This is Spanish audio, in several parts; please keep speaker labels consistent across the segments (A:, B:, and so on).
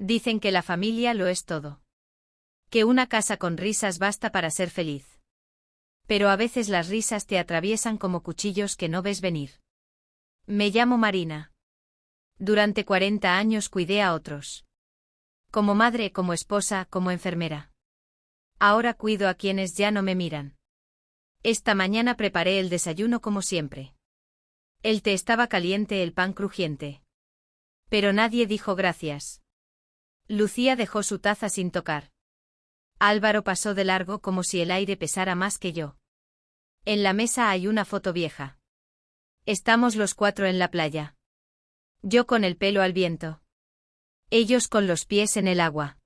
A: Dicen que la familia lo es todo. Que una casa con risas basta para ser feliz. Pero a veces las risas te atraviesan como cuchillos que no ves venir. Me llamo Marina. Durante 40 años cuidé a otros. Como madre, como esposa, como enfermera. Ahora cuido a quienes ya no me miran. Esta mañana preparé el desayuno como siempre. El té estaba caliente, el pan crujiente. Pero nadie dijo gracias. Lucía dejó su taza sin tocar. Álvaro pasó de largo como si el aire pesara más que yo. En la mesa hay una foto vieja. Estamos los 4 en la playa. Yo con el pelo al viento. Ellos con los pies en el agua.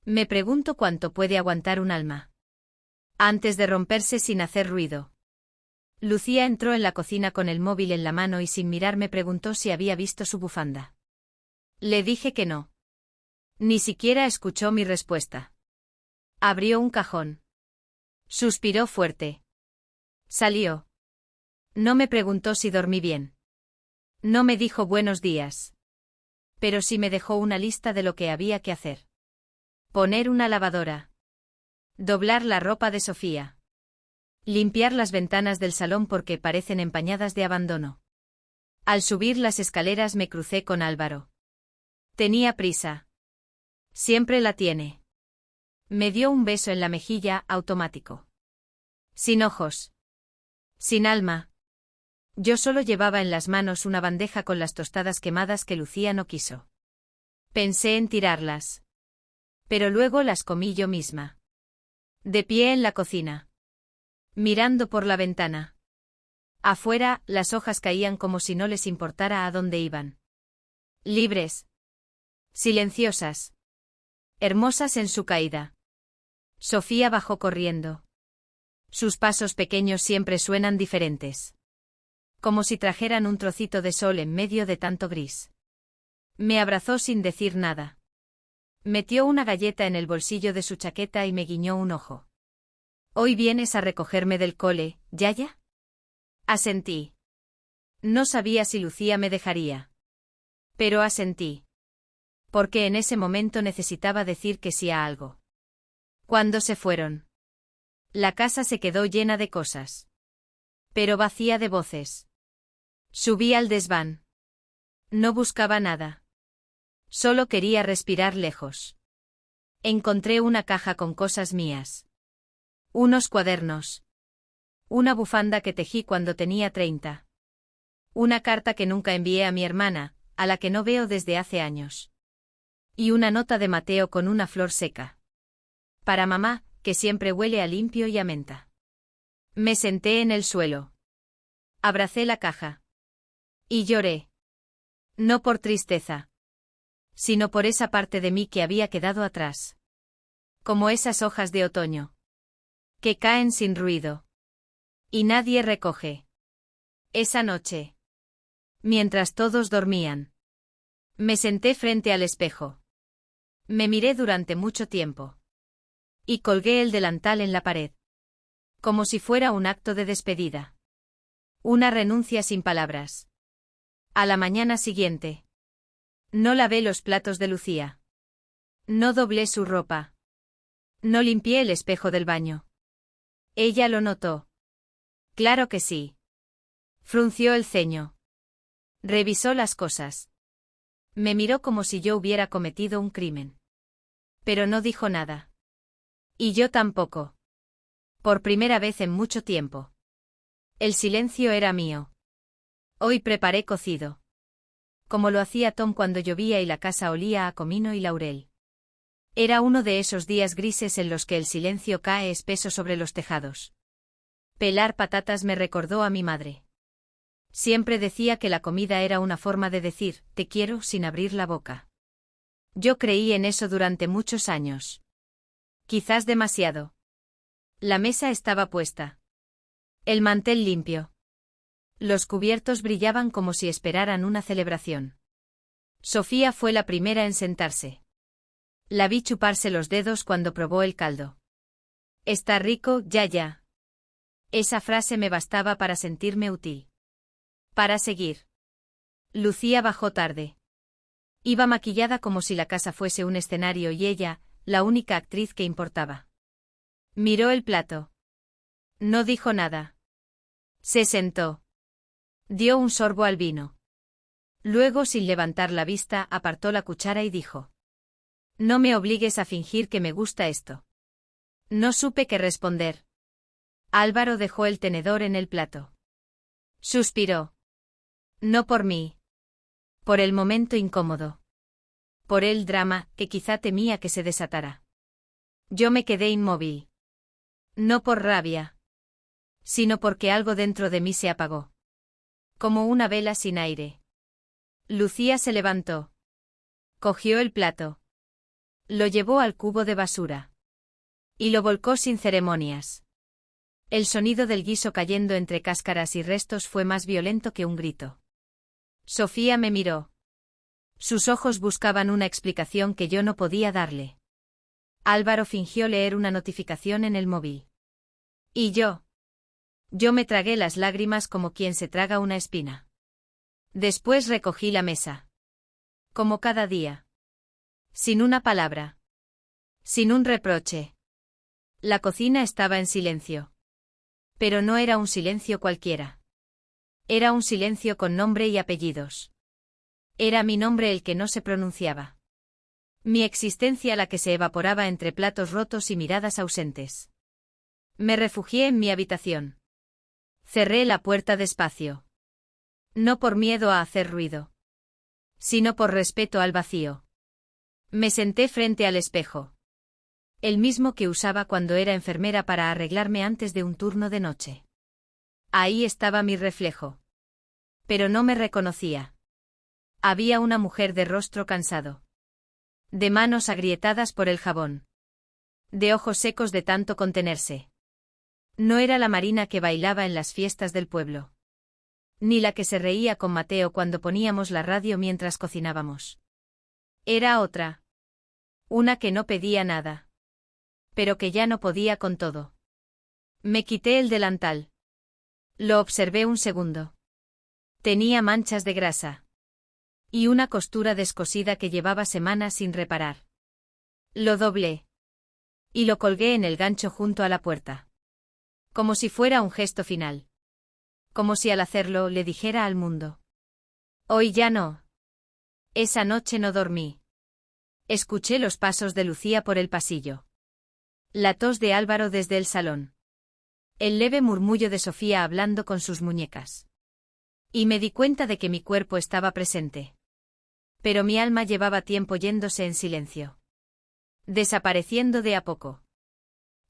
A: Me pregunto cuánto puede aguantar un alma. Antes de romperse sin hacer ruido. Lucía entró en la cocina con el móvil en la mano y sin mirar me preguntó si había visto su bufanda. Le dije que no. Ni siquiera escuchó mi respuesta. Abrió un cajón. Suspiró fuerte. Salió. No me preguntó si dormí bien. No me dijo buenos días. Pero sí me dejó una lista de lo que había que hacer. Poner una lavadora. Doblar la ropa de Sofía. Limpiar las ventanas del salón porque parecen empañadas de abandono. Al subir las escaleras me crucé con Álvaro. Tenía prisa. Siempre la tiene. Me dio un beso en la mejilla, automático. Sin ojos. Sin alma. Yo solo llevaba en las manos una bandeja con las tostadas quemadas que Lucía no quiso. Pensé en tirarlas. Pero luego las comí yo misma. De pie en la cocina. Mirando por la ventana. Afuera, las hojas caían como si no les importara a dónde iban. Libres. Silenciosas. Hermosas en su caída. Sofía bajó corriendo. Sus pasos pequeños siempre suenan diferentes. Como si trajeran un trocito de sol en medio de tanto gris. Me abrazó sin decir nada. Metió una galleta en el bolsillo de su chaqueta y me guiñó un ojo. ¿Hoy vienes a recogerme del cole, Yaya? Asentí. No sabía si Lucía me dejaría. Pero asentí. Porque en ese momento necesitaba decir que sí a algo. Cuando se fueron. La casa se quedó llena de cosas. Pero vacía de voces. Subí al desván. No buscaba nada. Solo quería respirar lejos. Encontré una caja con cosas mías. Unos cuadernos. Una bufanda que tejí cuando tenía 30. Una carta que nunca envié a mi hermana, a la que no veo desde hace años. Y una nota de Mateo con una flor seca. Para mamá, que siempre huele a limpio y a menta. Me senté en el suelo. Abracé la caja. Y lloré. No por tristeza. Sino por esa parte de mí que había quedado atrás. Como esas hojas de otoño. Que caen sin ruido. Y nadie recoge. Esa noche. Mientras todos dormían. Me senté frente al espejo. Me miré durante mucho tiempo. Y colgué el delantal en la pared. Como si fuera un acto de despedida. Una renuncia sin palabras. A la mañana siguiente. No lavé los platos de Lucía. No doblé su ropa. No limpié el espejo del baño. Ella lo notó. Claro que sí. Frunció el ceño. Revisó las cosas. Me miró como si yo hubiera cometido un crimen. Pero no dijo nada. Y yo tampoco. Por primera vez en mucho tiempo. El silencio era mío. Hoy preparé cocido. Como lo hacía Tom cuando llovía y la casa olía a comino y laurel. Era uno de esos días grises en los que el silencio cae espeso sobre los tejados. Pelar patatas me recordó a mi madre. Siempre decía que la comida era una forma de decir, te quiero, sin abrir la boca. Yo creí en eso durante muchos años. Quizás demasiado. La mesa estaba puesta. El mantel limpio. Los cubiertos brillaban como si esperaran una celebración. Sofía fue la primera en sentarse. La vi chuparse los dedos cuando probó el caldo. Está rico, Yaya. Esa frase me bastaba para sentirme útil. Para seguir. Lucía bajó tarde. Iba maquillada como si la casa fuese un escenario y ella, la única actriz que importaba. Miró el plato. No dijo nada. Se sentó. Dio un sorbo al vino. Luego, sin levantar la vista, apartó la cuchara y dijo: No me obligues a fingir que me gusta esto. No supe qué responder. Álvaro dejó el tenedor en el plato. Suspiró. No por mí. Por el momento incómodo. Por el drama, que quizá temía que se desatara. Yo me quedé inmóvil. No por rabia. Sino porque algo dentro de mí se apagó. Como una vela sin aire. Lucía se levantó. Cogió el plato. Lo llevó al cubo de basura. Y lo volcó sin ceremonias. El sonido del guiso cayendo entre cáscaras y restos fue más violento que un grito. Sofía me miró. Sus ojos buscaban una explicación que yo no podía darle. Álvaro fingió leer una notificación en el móvil. ¿Y yo? Yo me tragué las lágrimas como quien se traga una espina. Después recogí la mesa. Como cada día. Sin una palabra. Sin un reproche. La cocina estaba en silencio. Pero no era un silencio cualquiera. Era un silencio con nombre y apellidos. Era mi nombre el que no se pronunciaba. Mi existencia la que se evaporaba entre platos rotos y miradas ausentes. Me refugié en mi habitación. Cerré la puerta despacio. No por miedo a hacer ruido. Sino por respeto al vacío. Me senté frente al espejo. El mismo que usaba cuando era enfermera para arreglarme antes de un turno de noche. Ahí estaba mi reflejo. Pero no me reconocía. Había una mujer de rostro cansado. De manos agrietadas por el jabón. De ojos secos de tanto contenerse. No era la Marina que bailaba en las fiestas del pueblo. Ni la que se reía con Mateo cuando poníamos la radio mientras cocinábamos. Era otra. Una que no pedía nada. Pero que ya no podía con todo. Me quité el delantal. Lo observé un segundo. Tenía manchas de grasa. Y una costura descosida que llevaba semanas sin reparar. Lo doblé. Y lo colgué en el gancho junto a la puerta. Como si fuera un gesto final. Como si al hacerlo le dijera al mundo: Hoy ya no. Esa noche no dormí. Escuché los pasos de Lucía por el pasillo. La tos de Álvaro desde el salón. El leve murmullo de Sofía hablando con sus muñecas. Y me di cuenta de que mi cuerpo estaba presente. Pero mi alma llevaba tiempo yéndose en silencio. Desapareciendo de a poco.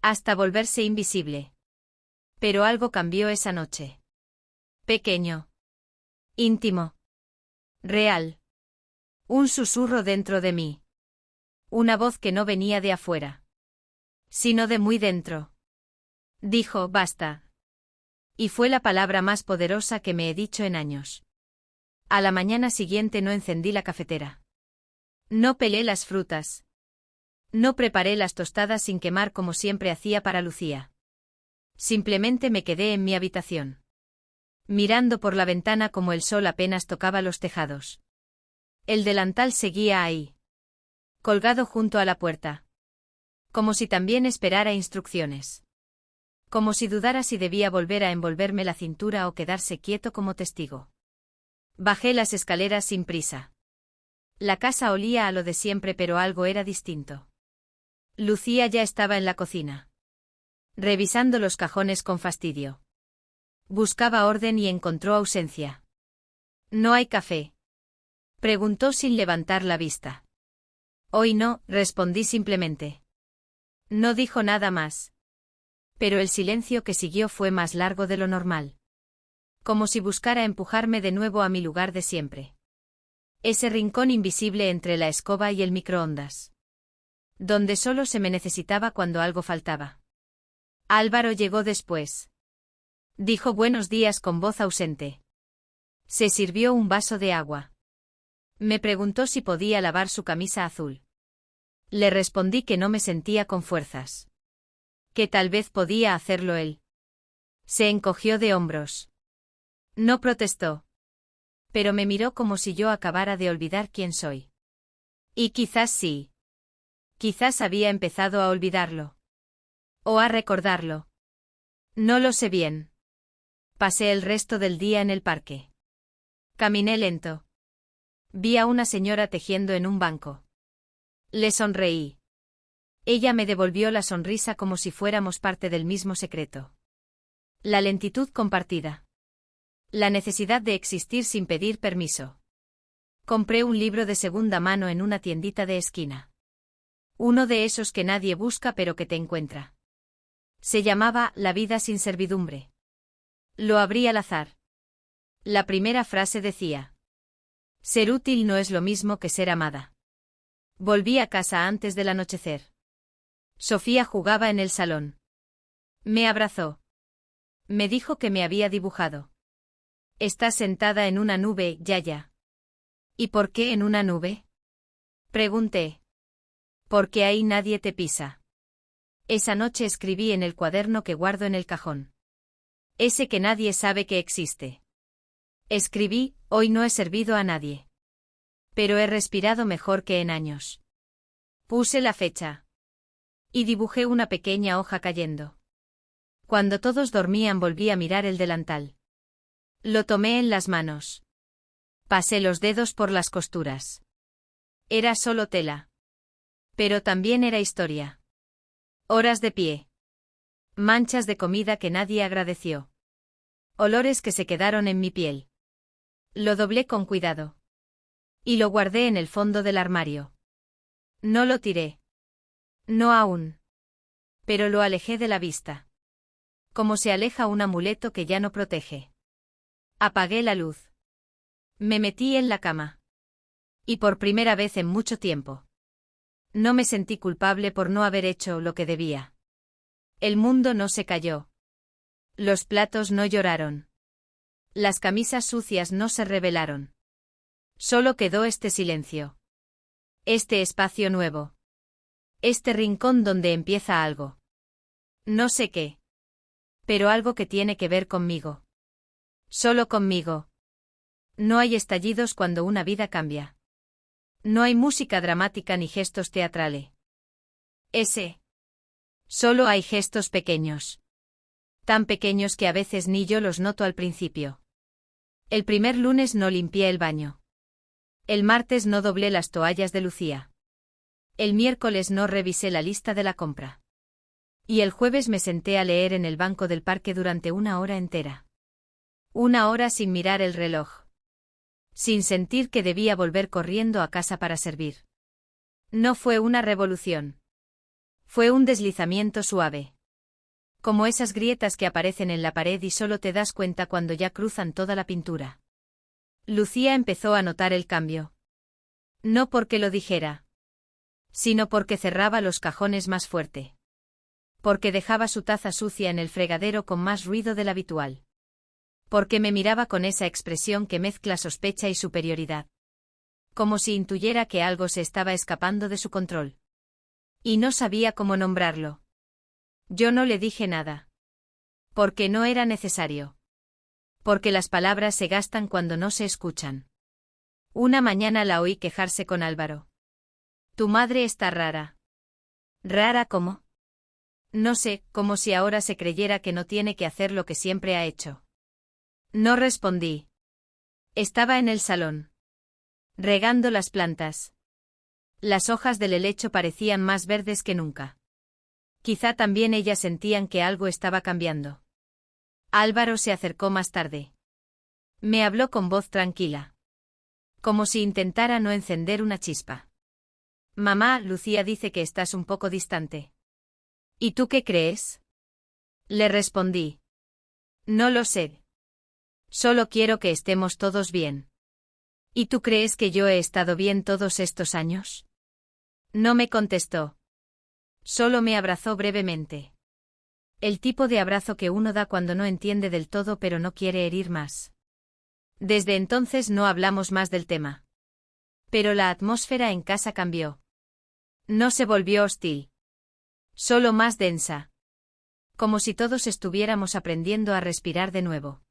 A: Hasta volverse invisible. Pero algo cambió esa noche. Pequeño. Íntimo. Real. Un susurro dentro de mí. Una voz que no venía de afuera. Sino de muy dentro. Dijo: basta. Y fue la palabra más poderosa que me he dicho en años. A la mañana siguiente no encendí la cafetera. No pelé las frutas. No preparé las tostadas sin quemar como siempre hacía para Lucía. Simplemente me quedé en mi habitación. Mirando por la ventana como el sol apenas tocaba los tejados. El delantal seguía ahí. Colgado junto a la puerta. Como si también esperara instrucciones. Como si dudara si debía volver a envolverme la cintura o quedarse quieto como testigo. Bajé las escaleras sin prisa. La casa olía a lo de siempre, pero algo era distinto. Lucía ya estaba en la cocina. Revisando los cajones con fastidio. Buscaba orden y encontró ausencia. ¿No hay café?, preguntó sin levantar la vista. Hoy no, respondí simplemente. No dijo nada más. Pero el silencio que siguió fue más largo de lo normal. Como si buscara empujarme de nuevo a mi lugar de siempre. Ese rincón invisible entre la escoba y el microondas. Donde solo se me necesitaba cuando algo faltaba. Álvaro llegó después. Dijo buenos días con voz ausente. Se sirvió un vaso de agua. Me preguntó si podía lavar su camisa azul. Le respondí que no me sentía con fuerzas. Que tal vez podía hacerlo él. Se encogió de hombros. No protestó. Pero me miró como si yo acabara de olvidar quién soy. Y quizás sí. Quizás había empezado a olvidarlo. O a recordarlo. No lo sé bien. Pasé el resto del día en el parque. Caminé lento. Vi a una señora tejiendo en un banco. Le sonreí. Ella me devolvió la sonrisa como si fuéramos parte del mismo secreto. La lentitud compartida. La necesidad de existir sin pedir permiso. Compré un libro de segunda mano en una tiendita de esquina. Uno de esos que nadie busca pero que te encuentra. Se llamaba La vida sin servidumbre. Lo abrí al azar. La primera frase decía: ser útil no es lo mismo que ser amada. Volví a casa antes del anochecer. Sofía jugaba en el salón. Me abrazó. Me dijo que me había dibujado. Estás sentada en una nube, Yaya. ¿Y por qué en una nube? Pregunté. Porque ahí nadie te pisa. Esa noche escribí en el cuaderno que guardo en el cajón. Ese que nadie sabe que existe. Escribí: hoy no he servido a nadie. Pero he respirado mejor que en años. Puse la fecha. Y dibujé una pequeña hoja cayendo. Cuando todos dormían volví a mirar el delantal. Lo tomé en las manos. Pasé los dedos por las costuras. Era solo tela. Pero también era historia. Horas de pie. Manchas de comida que nadie agradeció. Olores que se quedaron en mi piel. Lo doblé con cuidado. Y lo guardé en el fondo del armario. No lo tiré. No aún. Pero lo alejé de la vista. Como se aleja un amuleto que ya no protege. Apagué la luz. Me metí en la cama. Y por primera vez en mucho tiempo. No me sentí culpable por no haber hecho lo que debía. El mundo no se cayó. Los platos no lloraron. Las camisas sucias no se rebelaron. Solo quedó este silencio. Este espacio nuevo. Este rincón donde empieza algo. No sé qué. Pero algo que tiene que ver conmigo. Solo conmigo. No hay estallidos cuando una vida cambia. No hay música dramática ni gestos teatrales. Solo hay gestos pequeños. Tan pequeños que a veces ni yo los noto al principio. El primer lunes no limpié el baño. El martes no doblé las toallas de Lucía. El miércoles no revisé la lista de la compra. Y el jueves me senté a leer en el banco del parque durante 1 hora entera. 1 hora sin mirar el reloj. Sin sentir que debía volver corriendo a casa para servir. No fue una revolución. Fue un deslizamiento suave. Como esas grietas que aparecen en la pared y solo te das cuenta cuando ya cruzan toda la pintura. Lucía empezó a notar el cambio. No porque lo dijera. Sino porque cerraba los cajones más fuerte. Porque dejaba su taza sucia en el fregadero con más ruido del habitual. Porque me miraba con esa expresión que mezcla sospecha y superioridad. Como si intuyera que algo se estaba escapando de su control. Y no sabía cómo nombrarlo. Yo no le dije nada. Porque no era necesario. Porque las palabras se gastan cuando no se escuchan. Una mañana la oí quejarse con Álvaro. Tu madre está rara. ¿Rara cómo? No sé, como si ahora se creyera que no tiene que hacer lo que siempre ha hecho. No respondí. Estaba en el salón. Regando las plantas. Las hojas del helecho parecían más verdes que nunca. Quizá también ellas sentían que algo estaba cambiando. Álvaro se acercó más tarde. Me habló con voz tranquila. Como si intentara no encender una chispa. Mamá, Lucía dice que estás un poco distante. ¿Y tú qué crees? Le respondí. No lo sé. Solo quiero que estemos todos bien. ¿Y tú crees que yo he estado bien todos estos años? No me contestó. Solo me abrazó brevemente. El tipo de abrazo que uno da cuando no entiende del todo pero no quiere herir más. Desde entonces no hablamos más del tema. Pero la atmósfera en casa cambió. No se volvió hostil. Solo más densa. Como si todos estuviéramos aprendiendo a respirar de nuevo.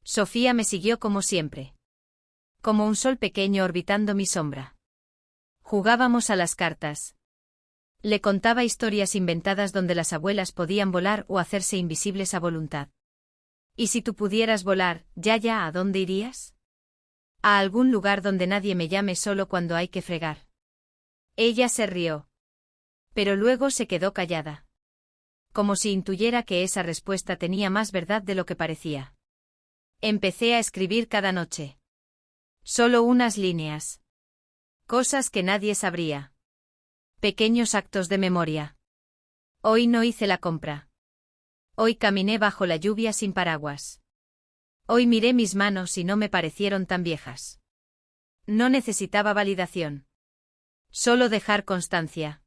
A: Sofía me siguió como siempre. Como un sol pequeño orbitando mi sombra. Jugábamos a las cartas. Le contaba historias inventadas donde las abuelas podían volar o hacerse invisibles a voluntad. ¿Y si tú pudieras volar, Yaya, a dónde irías? A algún lugar donde nadie me llame solo cuando hay que fregar. Ella se rió. Pero luego se quedó callada. Como si intuyera que esa respuesta tenía más verdad de lo que parecía. Empecé a escribir cada noche. Solo unas líneas. Cosas que nadie sabría. Pequeños actos de memoria. Hoy no hice la compra. Hoy caminé bajo la lluvia sin paraguas. Hoy miré mis manos y no me parecieron tan viejas. No necesitaba validación. Solo dejar constancia.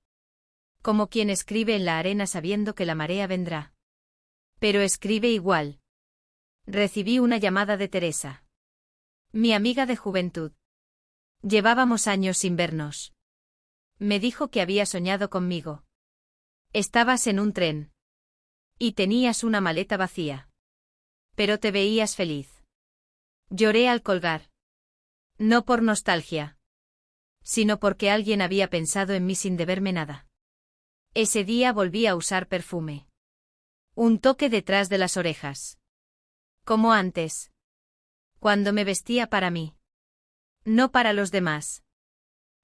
A: Como quien escribe en la arena sabiendo que la marea vendrá. Pero escribe igual. Recibí una llamada de Teresa. Mi amiga de juventud. Llevábamos años sin vernos. Me dijo que había soñado conmigo. Estabas en un tren. Y tenías una maleta vacía. Pero te veías feliz. Lloré al colgar. No por nostalgia. Sino porque alguien había pensado en mí sin deberme nada. Ese día volví a usar perfume. Un toque detrás de las orejas. Como antes. Cuando me vestía para mí. No para los demás.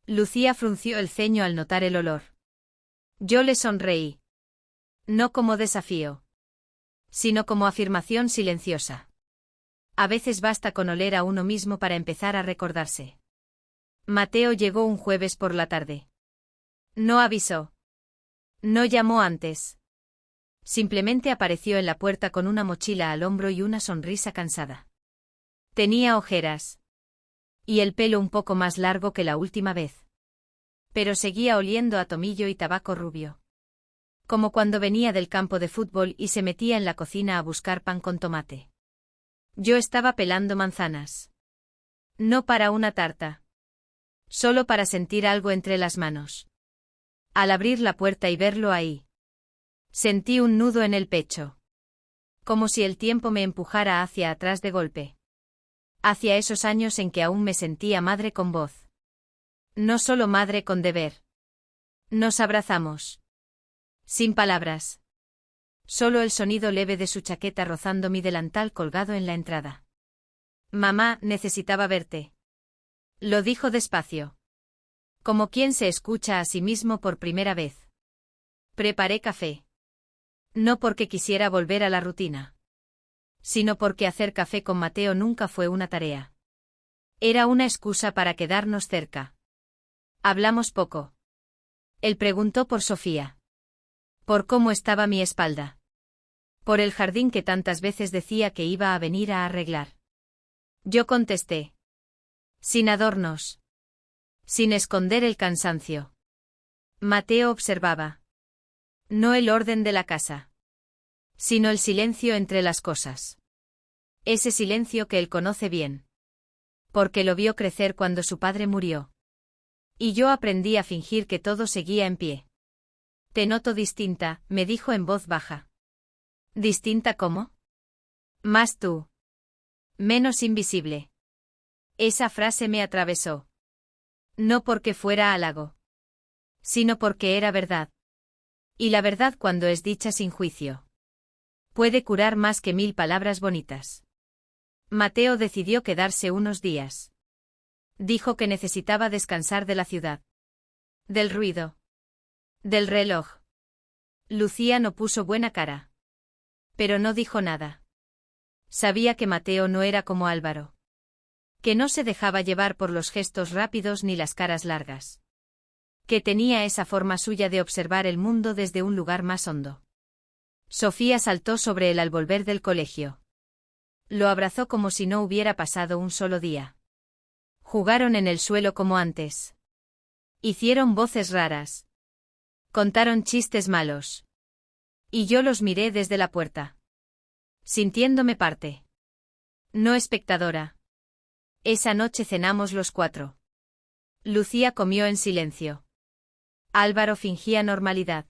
A: Lucía frunció el ceño al notar el olor. Yo le sonreí. No como desafío. Sino como afirmación silenciosa. A veces basta con oler a uno mismo para empezar a recordarse. Mateo llegó un jueves por la tarde. No avisó. No llamó antes. Simplemente apareció en la puerta con una mochila al hombro y una sonrisa cansada. Tenía ojeras. Y el pelo un poco más largo que la última vez. Pero seguía oliendo a tomillo y tabaco rubio. Como cuando venía del campo de fútbol y se metía en la cocina a buscar pan con tomate. Yo estaba pelando manzanas. No para una tarta. Solo para sentir algo entre las manos. Al abrir la puerta y verlo ahí. Sentí un nudo en el pecho. Como si el tiempo me empujara hacia atrás de golpe. Hacia esos años en que aún me sentía madre con voz. No solo madre con deber. Nos abrazamos. Sin palabras. Solo el sonido leve de su chaqueta rozando mi delantal colgado en la entrada. Mamá, necesitaba verte. Lo dijo despacio. Como quien se escucha a sí mismo por primera vez. Preparé café. No porque quisiera volver a la rutina. Sino porque hacer café con Mateo nunca fue una tarea. Era una excusa para quedarnos cerca. Hablamos poco. Él preguntó por Sofía. Por cómo estaba mi espalda. Por el jardín que tantas veces decía que iba a venir a arreglar. Yo contesté. Sin adornos. Sin esconder el cansancio. Mateo observaba. No el orden de la casa. Sino el silencio entre las cosas. Ese silencio que él conoce bien. Porque lo vio crecer cuando su padre murió. Y yo aprendí a fingir que todo seguía en pie. Te noto distinta, me dijo en voz baja. ¿Distinta cómo? Más tú. Menos invisible. Esa frase me atravesó. No porque fuera halago. Sino porque era verdad. Y la verdad cuando es dicha sin juicio. Puede curar más que 1000 palabras bonitas. Mateo decidió quedarse unos días. Dijo que necesitaba descansar de la ciudad. Del ruido. Del reloj. Lucía no puso buena cara. Pero no dijo nada. Sabía que Mateo no era como Álvaro. Que no se dejaba llevar por los gestos rápidos ni las caras largas. Que tenía esa forma suya de observar el mundo desde un lugar más hondo. Sofía saltó sobre él al volver del colegio. Lo abrazó como si no hubiera pasado un solo día. Jugaron en el suelo como antes. Hicieron voces raras. Contaron chistes malos. Y yo los miré desde la puerta. Sintiéndome parte. No espectadora. Esa noche cenamos los 4. Lucía comió en silencio. Álvaro fingía normalidad.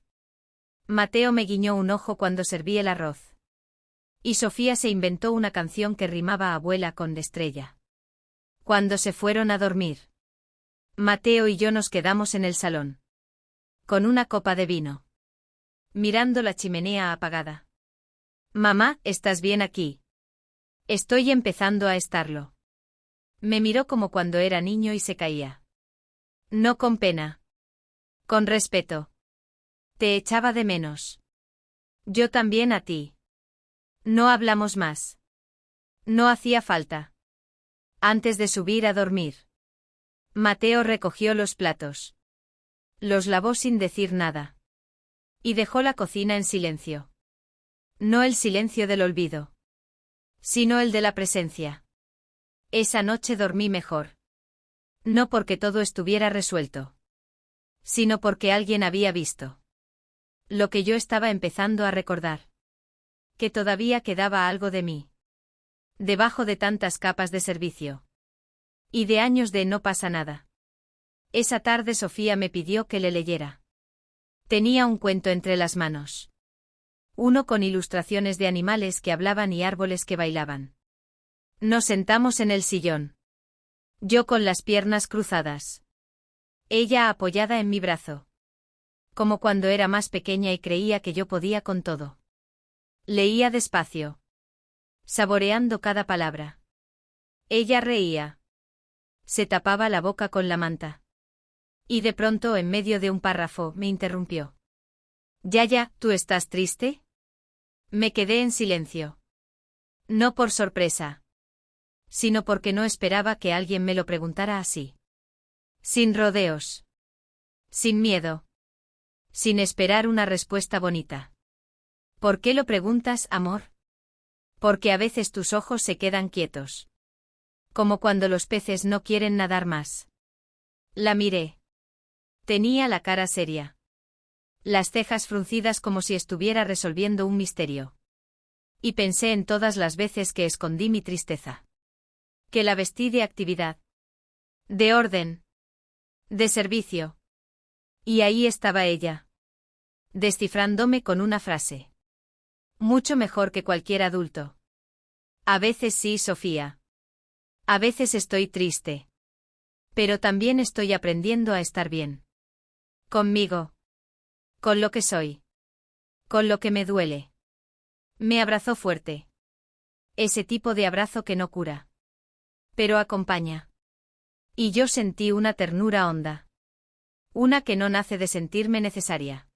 A: Mateo me guiñó un ojo cuando serví el arroz. Y Sofía se inventó una canción que rimaba abuela con estrella. Cuando se fueron a dormir. Mateo y yo nos quedamos en el salón. Con una copa de vino. Mirando la chimenea apagada. Mamá, ¿estás bien aquí? Estoy empezando a estarlo. Me miró como cuando era niño y se caía. No con pena. Con respeto. Te echaba de menos. Yo también a ti. No hablamos más. No hacía falta. Antes de subir a dormir. Mateo recogió los platos. Los lavó sin decir nada. Y dejó la cocina en silencio. No el silencio del olvido. Sino el de la presencia. Esa noche dormí mejor. No porque todo estuviera resuelto. Sino porque alguien había visto. Lo que yo estaba empezando a recordar. Que todavía quedaba algo de mí. Debajo de tantas capas de servicio. Y de años de no pasa nada. Esa tarde Sofía me pidió que le leyera. Tenía un cuento entre las manos. Uno con ilustraciones de animales que hablaban y árboles que bailaban. Nos sentamos en el sillón. Yo con las piernas cruzadas. Ella apoyada en mi brazo. Como cuando era más pequeña y creía que yo podía con todo. Leía despacio. Saboreando cada palabra. Ella reía. Se tapaba la boca con la manta. Y de pronto, en medio de un párrafo, me interrumpió. Yaya, ¿tú estás triste? Me quedé en silencio. No por sorpresa. Sino porque no esperaba que alguien me lo preguntara así. Sin rodeos. Sin miedo. Sin esperar una respuesta bonita. ¿Por qué lo preguntas, amor? Porque a veces tus ojos se quedan quietos. Como cuando los peces no quieren nadar más. La miré. Tenía la cara seria. Las cejas fruncidas como si estuviera resolviendo un misterio. Y pensé en todas las veces que escondí mi tristeza. Que la vestí de actividad. De orden. De servicio. Y ahí estaba ella. Descifrándome con una frase. Mucho mejor que cualquier adulto. A veces sí, Sofía. A veces estoy triste. Pero también estoy aprendiendo a estar bien. Conmigo. Con lo que soy. Con lo que me duele. Me abrazó fuerte. Ese tipo de abrazo que no cura. Pero acompaña. Y yo sentí una ternura honda. Una que no nace de sentirme necesaria.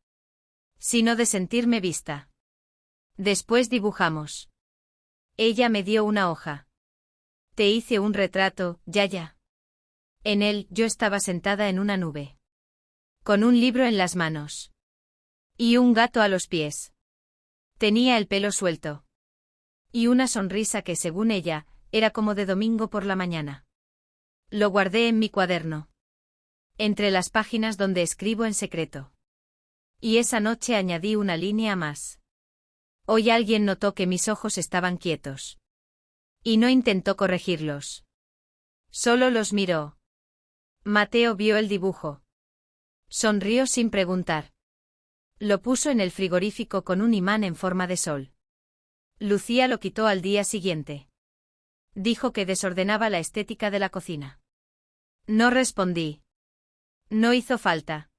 A: Sino de sentirme vista. Después dibujamos. Ella me dio una hoja. Te hice un retrato, Yaya. En él, yo estaba sentada en una nube. Con un libro en las manos. Y un gato a los pies. Tenía el pelo suelto. Y una sonrisa que, según ella, era como de domingo por la mañana. Lo guardé en mi cuaderno. Entre las páginas donde escribo en secreto. Y esa noche añadí una línea más. Hoy alguien notó que mis ojos estaban quietos. Y no intentó corregirlos. Solo los miró. Mateo vio el dibujo. Sonrió sin preguntar. Lo puso en el frigorífico con un imán en forma de sol. Lucía lo quitó al día siguiente. Dijo que desordenaba la estética de la cocina. No respondí. No hizo falta.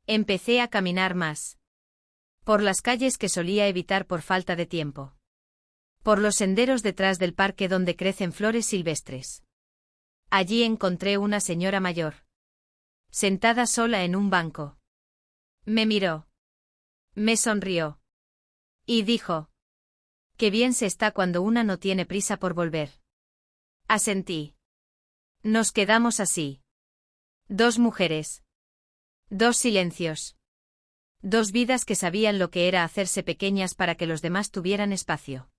A: Empecé a caminar más. Por las calles que solía evitar por falta de tiempo. Por los senderos detrás del parque donde crecen flores silvestres. Allí encontré una señora mayor. Sentada sola en un banco. Me miró. Me sonrió. Y dijo. Qué bien se está cuando una no tiene prisa por volver. Asentí. Nos quedamos así. Dos mujeres. Dos silencios. Dos vidas que sabían lo que era hacerse pequeñas para que los demás tuvieran espacio.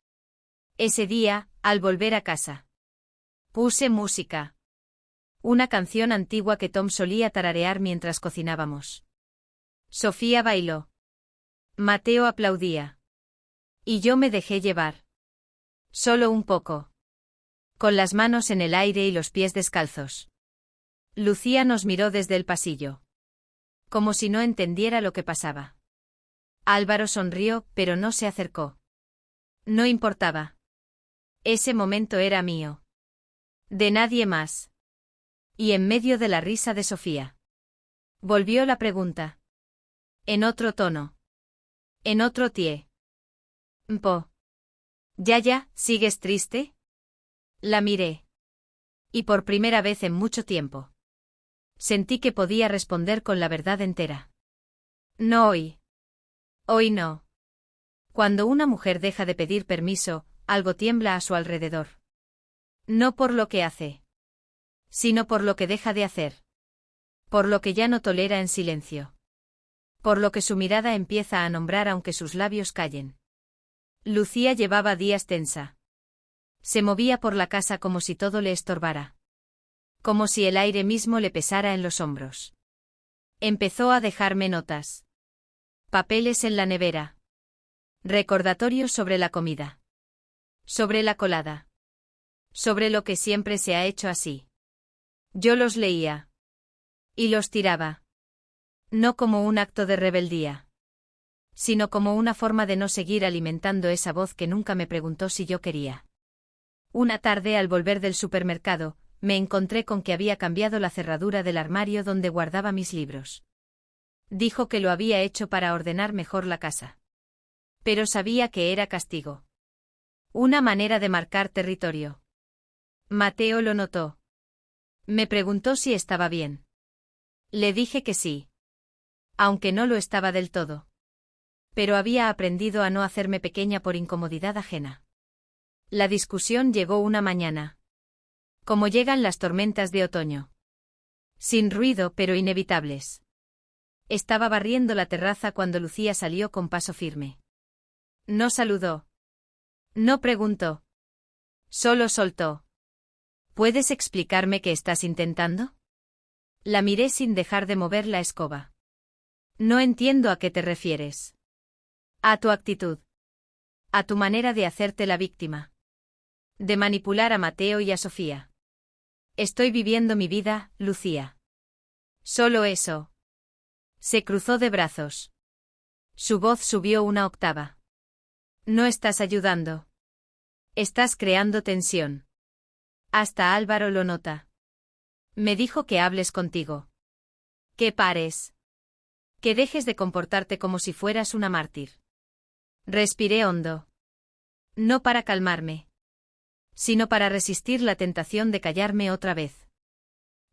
A: Ese día, al volver a casa. Puse música. Una canción antigua que Tom solía tararear mientras cocinábamos. Sofía bailó. Mateo aplaudía. Y yo me dejé llevar. Solo un poco. Con las manos en el aire y los pies descalzos. Lucía nos miró desde el pasillo. Como si no entendiera lo que pasaba. Álvaro sonrió, pero no se acercó. No importaba. Ese momento era mío. De nadie más. Y en medio de la risa de Sofía. Volvió la pregunta. En otro tono. En otro tie. Po. Ya, ¿sigues triste? La miré. Y por primera vez en mucho tiempo. Sentí que podía responder con la verdad entera. No hoy. Hoy no. Cuando una mujer deja de pedir permiso, algo tiembla a su alrededor. No por lo que hace, sino por lo que deja de hacer. Por lo que ya no tolera en silencio. Por lo que su mirada empieza a nombrar aunque sus labios callen. Lucía llevaba días tensa. Se movía por la casa como si todo le estorbara. Como si el aire mismo le pesara en los hombros. Empezó a dejarme notas. Papeles en la nevera. Recordatorios sobre la comida. Sobre la colada. Sobre lo que siempre se ha hecho así. Yo los leía. Y los tiraba. No como un acto de rebeldía. Sino como una forma de no seguir alimentando esa voz que nunca me preguntó si yo quería. Una tarde al volver del supermercado, me encontré con que había cambiado la cerradura del armario donde guardaba mis libros. Dijo que lo había hecho para ordenar mejor la casa. Pero sabía que era castigo. Una manera de marcar territorio. Mateo lo notó. Me preguntó si estaba bien. Le dije que sí. Aunque no lo estaba del todo. Pero había aprendido a no hacerme pequeña por incomodidad ajena. La discusión llegó una mañana. Como llegan las tormentas de otoño. Sin ruido pero inevitables. Estaba barriendo la terraza cuando Lucía salió con paso firme. No saludó. No preguntó. Solo soltó. ¿Puedes explicarme qué estás intentando? La miré sin dejar de mover la escoba. No entiendo a qué te refieres. A tu actitud. A tu manera de hacerte la víctima. De manipular a Mateo y a Sofía. Estoy viviendo mi vida, Lucía. Solo eso. Se cruzó de brazos. Su voz subió una octava. No estás ayudando. Estás creando tensión. Hasta Álvaro lo nota. Me dijo que hables contigo. Que pares. Que dejes de comportarte como si fueras una mártir. Respiré hondo. No para calmarme. Sino para resistir la tentación de callarme otra vez.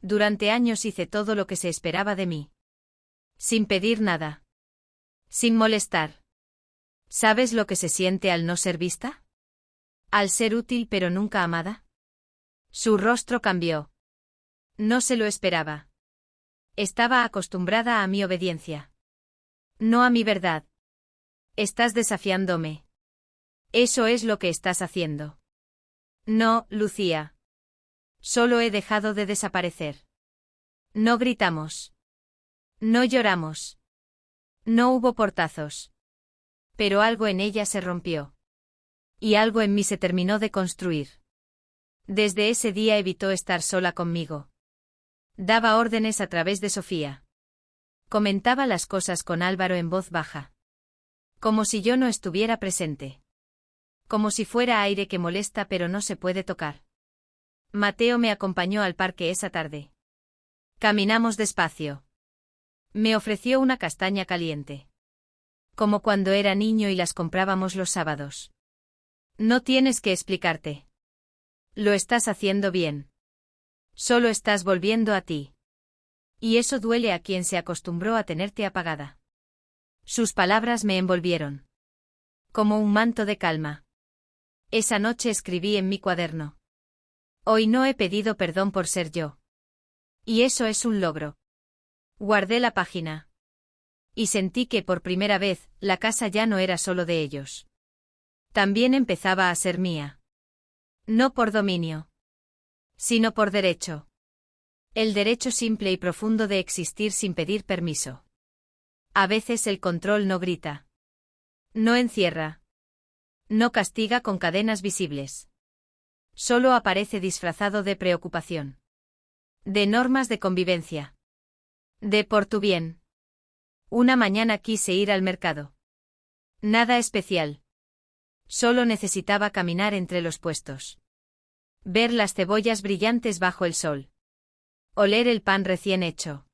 A: Durante años hice todo lo que se esperaba de mí. Sin pedir nada. Sin molestar. ¿Sabes lo que se siente al no ser vista? Al ser útil pero nunca amada. Su rostro cambió. No se lo esperaba. Estaba acostumbrada a mi obediencia. No a mi verdad. Estás desafiándome. Eso es lo que estás haciendo. No, Lucía. Solo he dejado de desaparecer. No gritamos. No lloramos. No hubo portazos. Pero algo en ella se rompió. Y algo en mí se terminó de construir. Desde ese día evitó estar sola conmigo. Daba órdenes a través de Sofía. Comentaba las cosas con Álvaro en voz baja. Como si yo no estuviera presente. Como si fuera aire que molesta pero no se puede tocar. Mateo me acompañó al parque esa tarde. Caminamos despacio. Me ofreció una castaña caliente. Como cuando era niño y las comprábamos los sábados. No tienes que explicarte. Lo estás haciendo bien. Solo estás volviendo a ti. Y eso duele a quien se acostumbró a tenerte apagada. Sus palabras me envolvieron. Como un manto de calma. Esa noche escribí en mi cuaderno. Hoy no he pedido perdón por ser yo. Y eso es un logro. Guardé la página. Y sentí que por primera vez, la casa ya no era solo de ellos. También empezaba a ser mía. No por dominio. Sino por derecho. El derecho simple y profundo de existir sin pedir permiso. A veces el control no grita. No encierra. No castiga con cadenas visibles. Solo aparece disfrazado de preocupación. De normas de convivencia. De por tu bien. Una mañana quise ir al mercado. Nada especial. Solo necesitaba caminar entre los puestos. Ver las cebollas brillantes bajo el sol. Oler el pan recién hecho.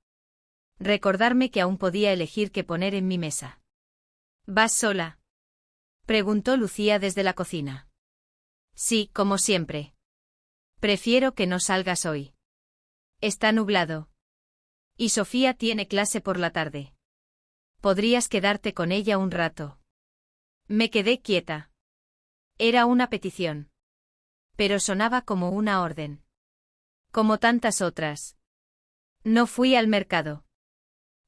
A: Recordarme que aún podía elegir qué poner en mi mesa. ¿Vas sola?, preguntó Lucía desde la cocina. Sí, como siempre. Prefiero que no salgas hoy. Está nublado. Y Sofía tiene clase por la tarde. Podrías quedarte con ella un rato. Me quedé quieta. Era una petición. Pero sonaba como una orden. Como tantas otras. No fui al mercado.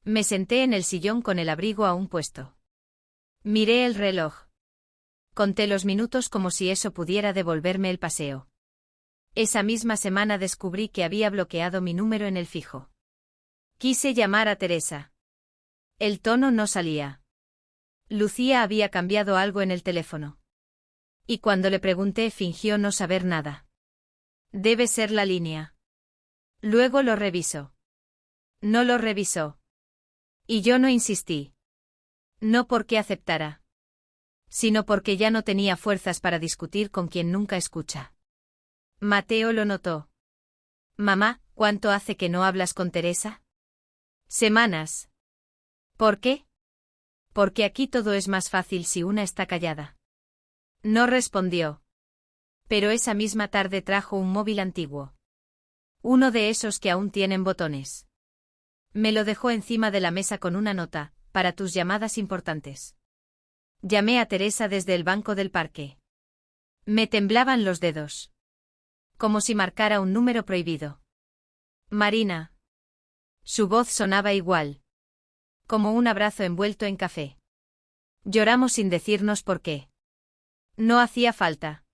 A: Me senté en el sillón con el abrigo aún puesto. Miré el reloj. Conté los minutos como si eso pudiera devolverme el paseo. Esa misma semana descubrí que había bloqueado mi número en el fijo. Quise llamar a Teresa. El tono no salía. Lucía había cambiado algo en el teléfono. Y cuando le pregunté fingió no saber nada. Debe ser la línea. Luego lo revisó. No lo revisó. Y yo no insistí. No porque aceptara. Sino porque ya no tenía fuerzas para discutir con quien nunca escucha. Mateo lo notó. Mamá, ¿cuánto hace que no hablas con Teresa? Semanas. ¿Por qué? Porque aquí todo es más fácil si una está callada. No respondió. Pero esa misma tarde trajo un móvil antiguo. Uno de esos que aún tienen botones. Me lo dejó encima de la mesa con una nota, para tus llamadas importantes. Llamé a Teresa desde el banco del parque. Me temblaban los dedos. Como si marcara un número prohibido. Marina. Su voz sonaba igual. Como un abrazo envuelto en café. Lloramos sin decirnos por qué. No hacía falta.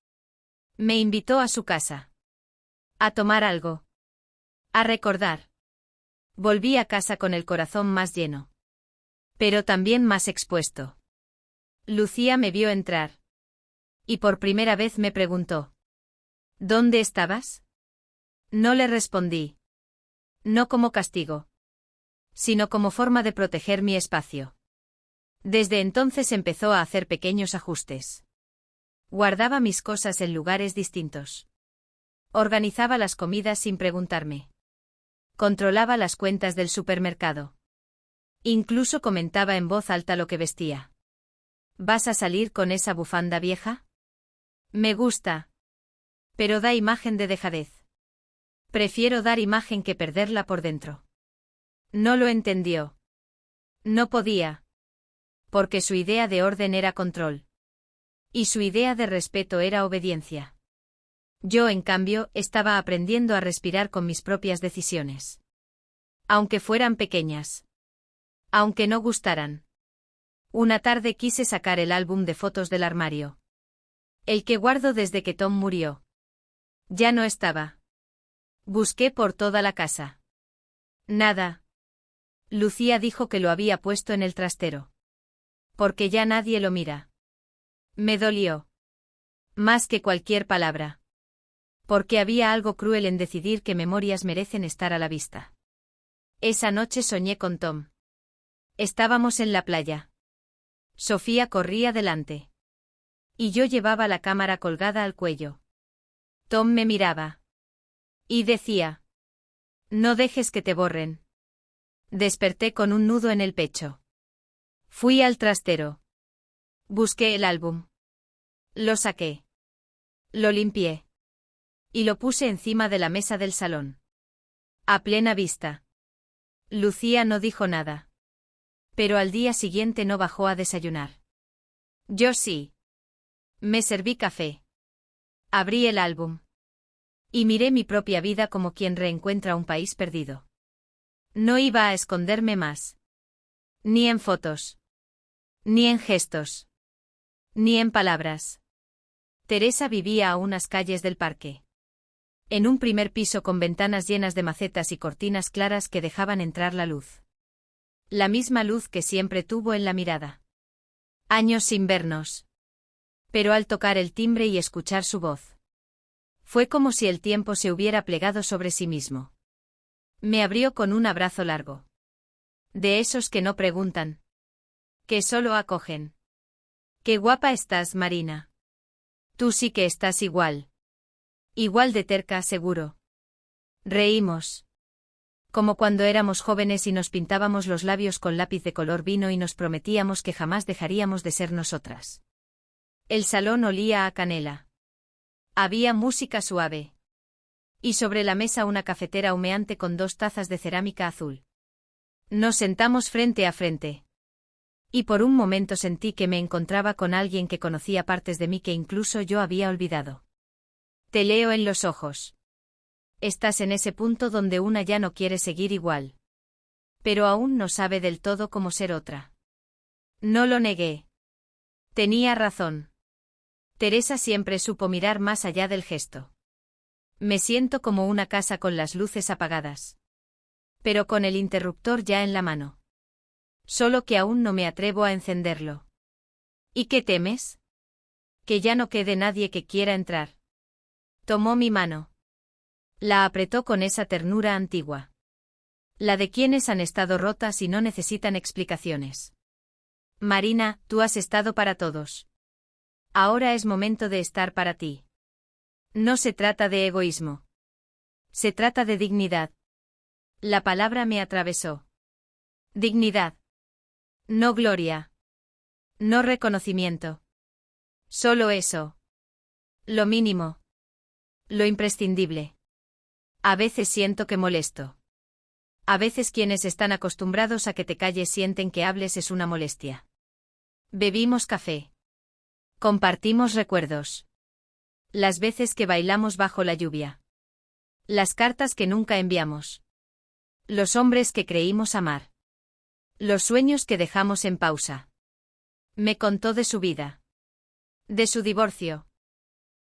A: Me invitó a su casa. A tomar algo. A recordar. Volví a casa con el corazón más lleno. Pero también más expuesto. Lucía me vio entrar. Y por primera vez me preguntó. ¿Dónde estabas? No le respondí. No como castigo. Sino como forma de proteger mi espacio. Desde entonces empezó a hacer pequeños ajustes. Guardaba mis cosas en lugares distintos. Organizaba las comidas sin preguntarme. Controlaba las cuentas del supermercado. Incluso comentaba en voz alta lo que vestía. ¿Vas a salir con esa bufanda vieja? Me gusta. Pero da imagen de dejadez. Prefiero dar imagen que perderla por dentro. No lo entendió. No podía. Porque su idea de orden era control. Y su idea de respeto era obediencia. Yo, en cambio, estaba aprendiendo a respirar con mis propias decisiones. Aunque fueran pequeñas. Aunque no gustaran. Una tarde quise sacar el álbum de fotos del armario. El que guardo desde que Tom murió. Ya no estaba. Busqué por toda la casa. Nada. Lucía dijo que lo había puesto en el trastero. Porque ya nadie lo mira. Me dolió. Más que cualquier palabra. Porque había algo cruel en decidir que memorias merecen estar a la vista. Esa noche soñé con Tom. Estábamos en la playa. Sofía corría delante. Y yo llevaba la cámara colgada al cuello. Tom me miraba. Y decía. No dejes que te borren. Desperté con un nudo en el pecho. Fui al trastero. Busqué el álbum. Lo saqué. Lo limpié. Y lo puse encima de la mesa del salón. A plena vista. Lucía no dijo nada. Pero al día siguiente no bajó a desayunar. Yo sí. Me serví café. Abrí el álbum. Y miré mi propia vida como quien reencuentra un país perdido. No iba a esconderme más. Ni en fotos. Ni en gestos. Ni en palabras. Teresa vivía a unas calles del parque. En un primer piso con ventanas llenas de macetas y cortinas claras que dejaban entrar la luz. La misma luz que siempre tuvo en la mirada. Años sin vernos. Pero al tocar el timbre y escuchar su voz. Fue como si el tiempo se hubiera plegado sobre sí mismo. Me abrió con un abrazo largo. De esos que no preguntan. Que solo acogen. Qué guapa estás, Marina. Tú sí que estás igual. Igual de terca, seguro. Reímos. Como cuando éramos jóvenes y nos pintábamos los labios con lápiz de color vino y nos prometíamos que jamás dejaríamos de ser nosotras. El salón olía a canela. Había música suave. Y sobre la mesa una cafetera humeante con 2 tazas de cerámica azul. Nos sentamos frente a frente. Y por un momento sentí que me encontraba con alguien que conocía partes de mí que incluso yo había olvidado. Te leo en los ojos. Estás en ese punto donde una ya no quiere seguir igual. Pero aún no sabe del todo cómo ser otra. No lo negué. Tenía razón. Teresa siempre supo mirar más allá del gesto. Me siento como una casa con las luces apagadas. Pero con el interruptor ya en la mano. Solo que aún no me atrevo a encenderlo. ¿Y qué temes? Que ya no quede nadie que quiera entrar. Tomó mi mano. La apretó con esa ternura antigua. La de quienes han estado rotas y no necesitan explicaciones. Marina, tú has estado para todos. Ahora es momento de estar para ti. No se trata de egoísmo. Se trata de dignidad. La palabra me atravesó. Dignidad. No gloria. No reconocimiento. Solo eso. Lo mínimo. Lo imprescindible. A veces siento que molesto. A veces quienes están acostumbrados a que te calles sienten que hables es una molestia. Bebimos café. Compartimos recuerdos. Las veces que bailamos bajo la lluvia. Las cartas que nunca enviamos. Los hombres que creímos amar. Los sueños que dejamos en pausa. Me contó de su vida. De su divorcio.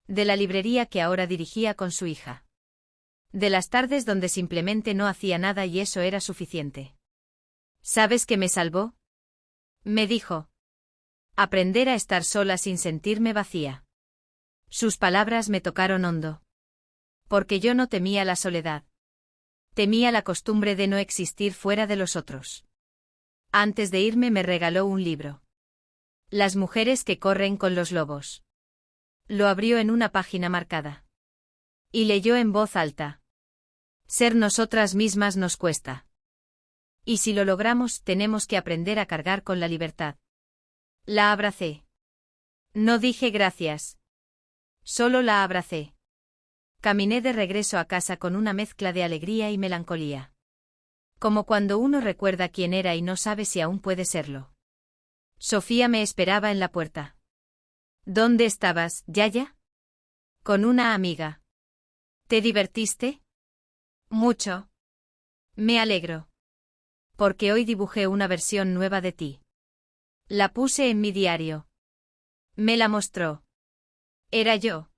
A: De la librería que ahora dirigía con su hija. De las tardes donde simplemente no hacía nada y eso era suficiente. ¿Sabes qué me salvó? Me dijo. Aprender a estar sola sin sentirme vacía. Sus palabras me tocaron hondo. Porque yo no temía la soledad. Temía la costumbre de no existir fuera de los otros. Antes de irme me regaló un libro. Las mujeres que corren con los lobos. Lo abrió en una página marcada. Y leyó en voz alta. Ser nosotras mismas nos cuesta. Y si lo logramos, tenemos que aprender a cargar con la libertad. La abracé. No dije gracias. Solo la abracé. Caminé de regreso a casa con una mezcla de alegría y melancolía. Como cuando uno recuerda quién era y no sabe si aún puede serlo. Sofía me esperaba en la puerta. ¿Dónde estabas, Yaya? Con una amiga. ¿Te divertiste? Mucho. Me alegro. Porque hoy dibujé una versión nueva de ti. La puse en mi diario. Me la mostró. Era yo.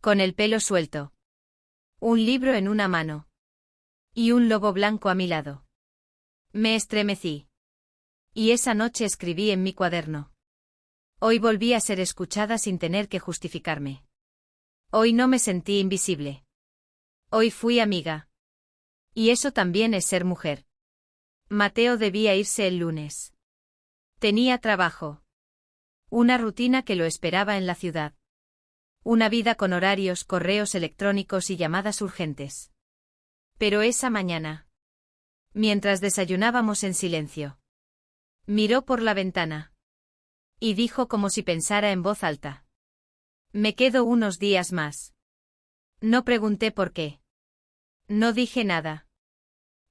A: Con el pelo suelto. Un libro en una mano. Y un lobo blanco a mi lado. Me estremecí. Y esa noche escribí en mi cuaderno. Hoy volví a ser escuchada sin tener que justificarme. Hoy no me sentí invisible. Hoy fui amiga. Y eso también es ser mujer. Mateo debía irse el lunes. Tenía trabajo. Una rutina que lo esperaba en la ciudad. Una vida con horarios, correos electrónicos y llamadas urgentes. Pero esa mañana, mientras desayunábamos en silencio, miró por la ventana. Y dijo como si pensara en voz alta. Me quedo unos días más. No pregunté por qué. No dije nada.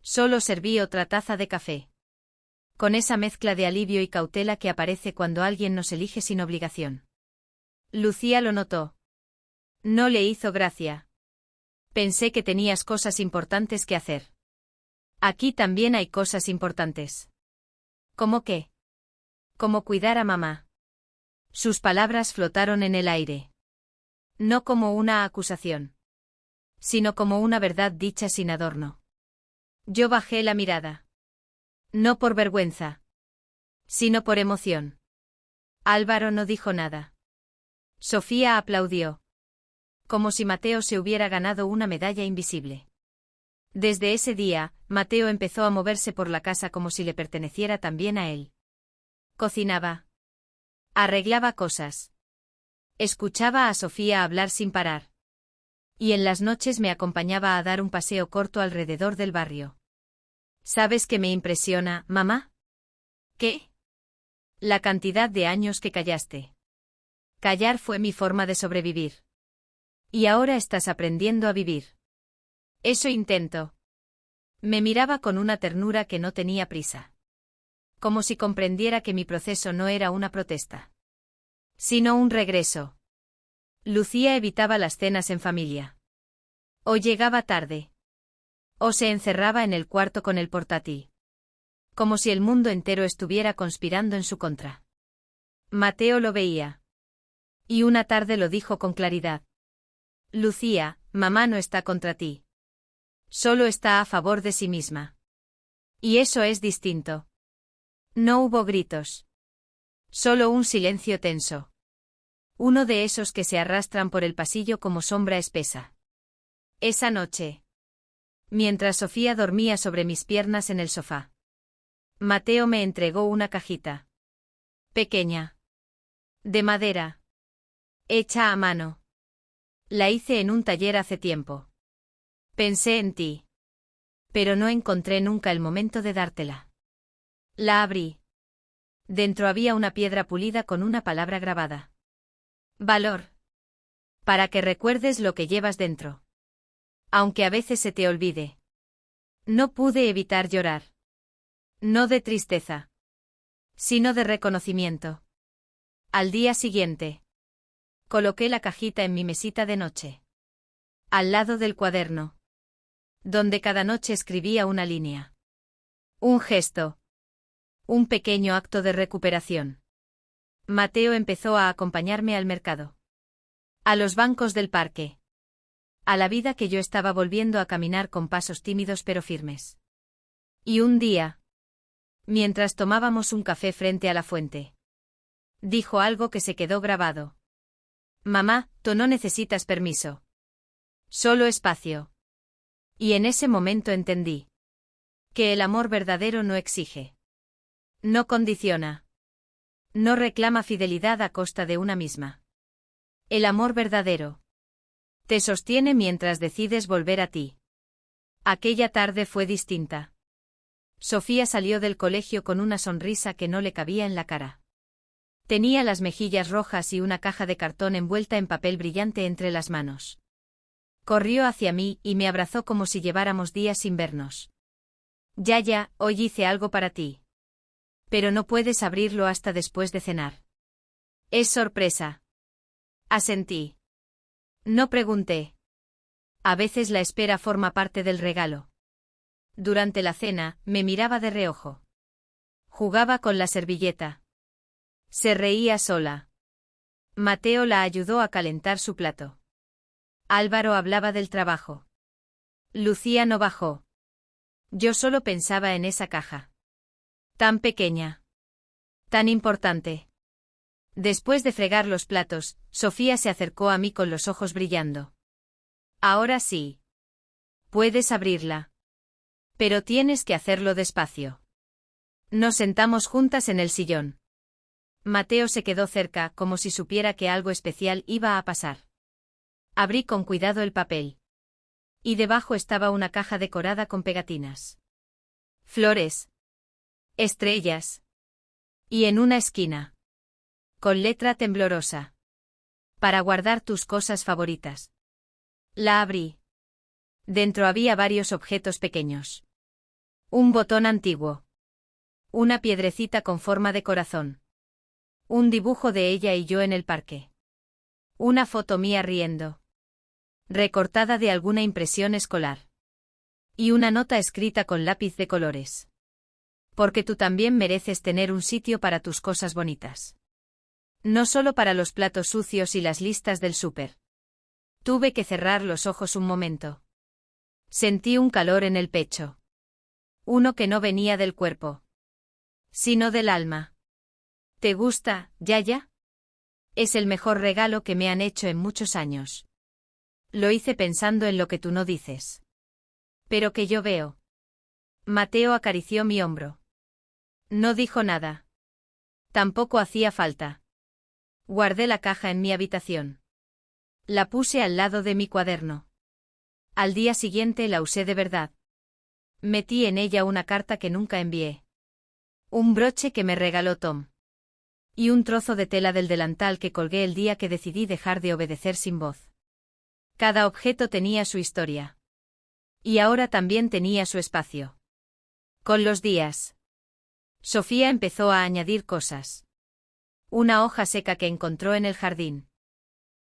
A: Solo serví otra taza de café. Con esa mezcla de alivio y cautela que aparece cuando alguien nos elige sin obligación. Lucía lo notó. No le hizo gracia. Pensé que tenías cosas importantes que hacer. Aquí también hay cosas importantes. ¿Cómo qué? Como cuidar a mamá. Sus palabras flotaron en el aire. No como una acusación. Sino como una verdad dicha sin adorno. Yo bajé la mirada. No por vergüenza. Sino por emoción. Álvaro no dijo nada. Sofía aplaudió. Como si Mateo se hubiera ganado una medalla invisible. Desde ese día, Mateo empezó a moverse por la casa como si le perteneciera también a él. Cocinaba. Arreglaba cosas. Escuchaba a Sofía hablar sin parar. Y en las noches me acompañaba a dar un paseo corto alrededor del barrio. ¿Sabes qué me impresiona, mamá? ¿Qué? La cantidad de años que callaste. Callar fue mi forma de sobrevivir. Y ahora estás aprendiendo a vivir. Eso intento. Me miraba con una ternura que no tenía prisa. Como si comprendiera que mi proceso no era una protesta, sino un regreso. Lucía evitaba las cenas en familia. O llegaba tarde. O se encerraba en el cuarto con el portátil. Como si el mundo entero estuviera conspirando en su contra. Mateo lo veía. Y una tarde lo dijo con claridad. Lucía, mamá no está contra ti. Solo está a favor de sí misma. Y eso es distinto. No hubo gritos. Solo un silencio tenso. Uno de esos que se arrastran por el pasillo como sombra espesa. Esa noche. Mientras Sofía dormía sobre mis piernas en el sofá. Mateo me entregó una cajita. Pequeña. De madera. Hecha a mano. La hice en un taller hace tiempo. Pensé en ti. Pero no encontré nunca el momento de dártela. La abrí. Dentro había una piedra pulida con una palabra grabada. Valor. Para que recuerdes lo que llevas dentro. Aunque a veces se te olvide. No pude evitar llorar. No de tristeza. Sino de reconocimiento. Al día siguiente. Coloqué la cajita en mi mesita de noche. Al lado del cuaderno. Donde cada noche escribía una línea. Un gesto. Un pequeño acto de recuperación. Mateo empezó a acompañarme al mercado. A los bancos del parque. A la vida que yo estaba volviendo a caminar con pasos tímidos pero firmes. Y un día, mientras tomábamos un café frente a la fuente, dijo algo que se quedó grabado. Mamá, tú no necesitas permiso. Solo espacio. Y en ese momento entendí que el amor verdadero no exige. No condiciona. No reclama fidelidad a costa de una misma. El amor verdadero te sostiene mientras decides volver a ti. Aquella tarde fue distinta. Sofía salió del colegio con una sonrisa que no le cabía en la cara. Tenía las mejillas rojas y una caja de cartón envuelta en papel brillante entre las manos. Corrió hacia mí y me abrazó como si lleváramos días sin vernos. Ya, hoy hice algo para ti. Pero no puedes abrirlo hasta después de cenar. Es sorpresa. Asentí. No pregunté. A veces la espera forma parte del regalo. Durante la cena, me miraba de reojo. Jugaba con la servilleta. Se reía sola. Mateo la ayudó a calentar su plato. Álvaro hablaba del trabajo. Lucía no bajó. Yo solo pensaba en esa caja. Tan pequeña. Tan importante. Después de fregar los platos, Sofía se acercó a mí con los ojos brillando. Ahora sí. Puedes abrirla. Pero tienes que hacerlo despacio. Nos sentamos juntas en el sillón. Mateo se quedó cerca, como si supiera que algo especial iba a pasar. Abrí con cuidado el papel. Y debajo estaba una caja decorada con pegatinas. Flores. Estrellas. Y en una esquina. Con letra temblorosa. Para guardar tus cosas favoritas. La abrí. Dentro había varios objetos pequeños. Un botón antiguo. Una piedrecita con forma de corazón. Un dibujo de ella y yo en el parque. Una foto mía riendo. Recortada de alguna impresión escolar. Y una nota escrita con lápiz de colores. Porque tú también mereces tener un sitio para tus cosas bonitas. No solo para los platos sucios y las listas del súper. Tuve que cerrar los ojos un momento. Sentí un calor en el pecho. Uno que no venía del cuerpo, sino del alma. ¿Te gusta, Yaya? Es el mejor regalo que me han hecho en muchos años. Lo hice pensando en lo que tú no dices. Pero que yo veo. Mateo acarició mi hombro. No dijo nada. Tampoco hacía falta. Guardé la caja en mi habitación. La puse al lado de mi cuaderno. Al día siguiente la usé de verdad. Metí en ella una carta que nunca envié. Un broche que me regaló Tom. Y un trozo de tela del delantal que colgué el día que decidí dejar de obedecer sin voz. Cada objeto tenía su historia. Y ahora también tenía su espacio. Con los días, Sofía empezó a añadir cosas. Una hoja seca que encontró en el jardín.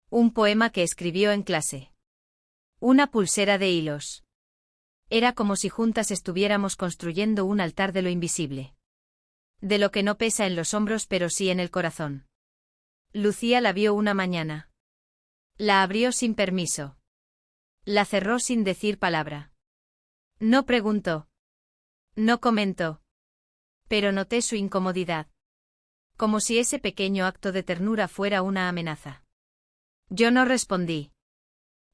A: Un poema que escribió en clase. Una pulsera de hilos. Era como si juntas estuviéramos construyendo un altar de lo invisible. De lo que no pesa en los hombros pero sí en el corazón. Lucía la vio una mañana. La abrió sin permiso. La cerró sin decir palabra. No preguntó. No comentó. Pero noté su incomodidad. Como si ese pequeño acto de ternura fuera una amenaza. Yo no respondí.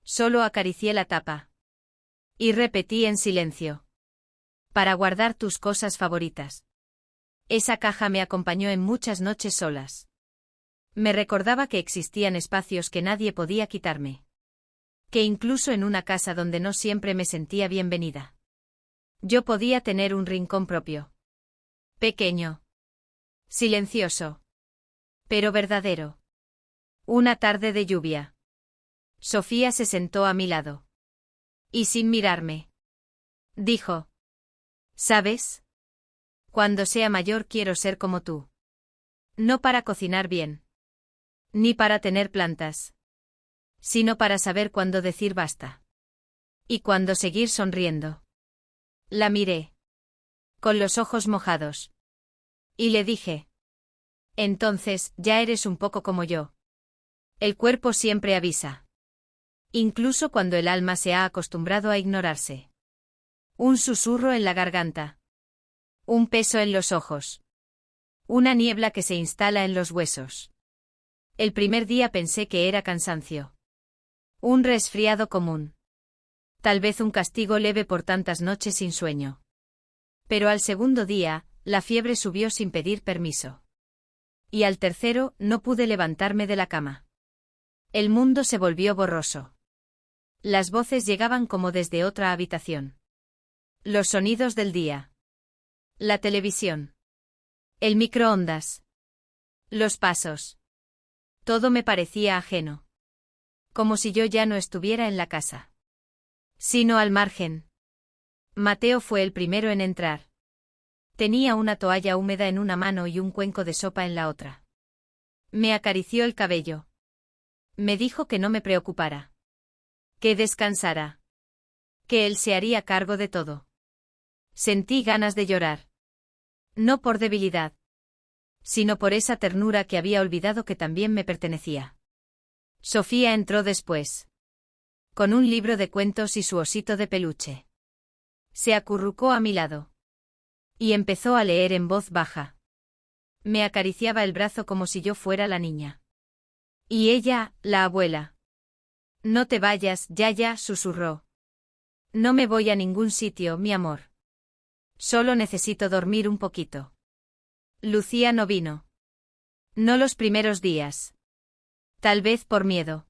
A: Solo acaricié la tapa. Y repetí en silencio. Para guardar tus cosas favoritas. Esa caja me acompañó en muchas noches solas. Me recordaba que existían espacios que nadie podía quitarme. Que incluso en una casa donde no siempre me sentía bienvenida. Yo podía tener un rincón propio. Pequeño. Silencioso. Pero verdadero. Una tarde de lluvia. Sofía se sentó a mi lado. Y sin mirarme. Dijo. ¿Sabes? Cuando sea mayor quiero ser como tú. No para cocinar bien. Ni para tener plantas. Sino para saber cuándo decir basta. Y cuándo seguir sonriendo. La miré. Con los ojos mojados. Y le dije. Entonces, ya eres un poco como yo. El cuerpo siempre avisa. Incluso cuando el alma se ha acostumbrado a ignorarse. Un susurro en la garganta. Un peso en los ojos. Una niebla que se instala en los huesos. El primer día pensé que era cansancio. Un resfriado común. Tal vez un castigo leve por tantas noches sin sueño. Pero al segundo día, la fiebre subió sin pedir permiso. Y al tercero, no pude levantarme de la cama. El mundo se volvió borroso. Las voces llegaban como desde otra habitación. Los sonidos del día. La televisión. El microondas. Los pasos. Todo me parecía ajeno. Como si yo ya no estuviera en la casa. Sino al margen. Mateo fue el primero en entrar. Tenía una toalla húmeda en una mano y un cuenco de sopa en la otra. Me acarició el cabello. Me dijo que no me preocupara. Que descansara. Que él se haría cargo de todo. Sentí ganas de llorar. No por debilidad. Sino por esa ternura que había olvidado que también me pertenecía. Sofía entró después. Con un libro de cuentos y su osito de peluche. Se acurrucó a mi lado. Y empezó a leer en voz baja. Me acariciaba el brazo como si yo fuera la niña. Y ella, la abuela. No te vayas, Yaya, susurró. No me voy a ningún sitio, mi amor. Solo necesito dormir un poquito. Lucía no vino. No los primeros días. Tal vez por miedo.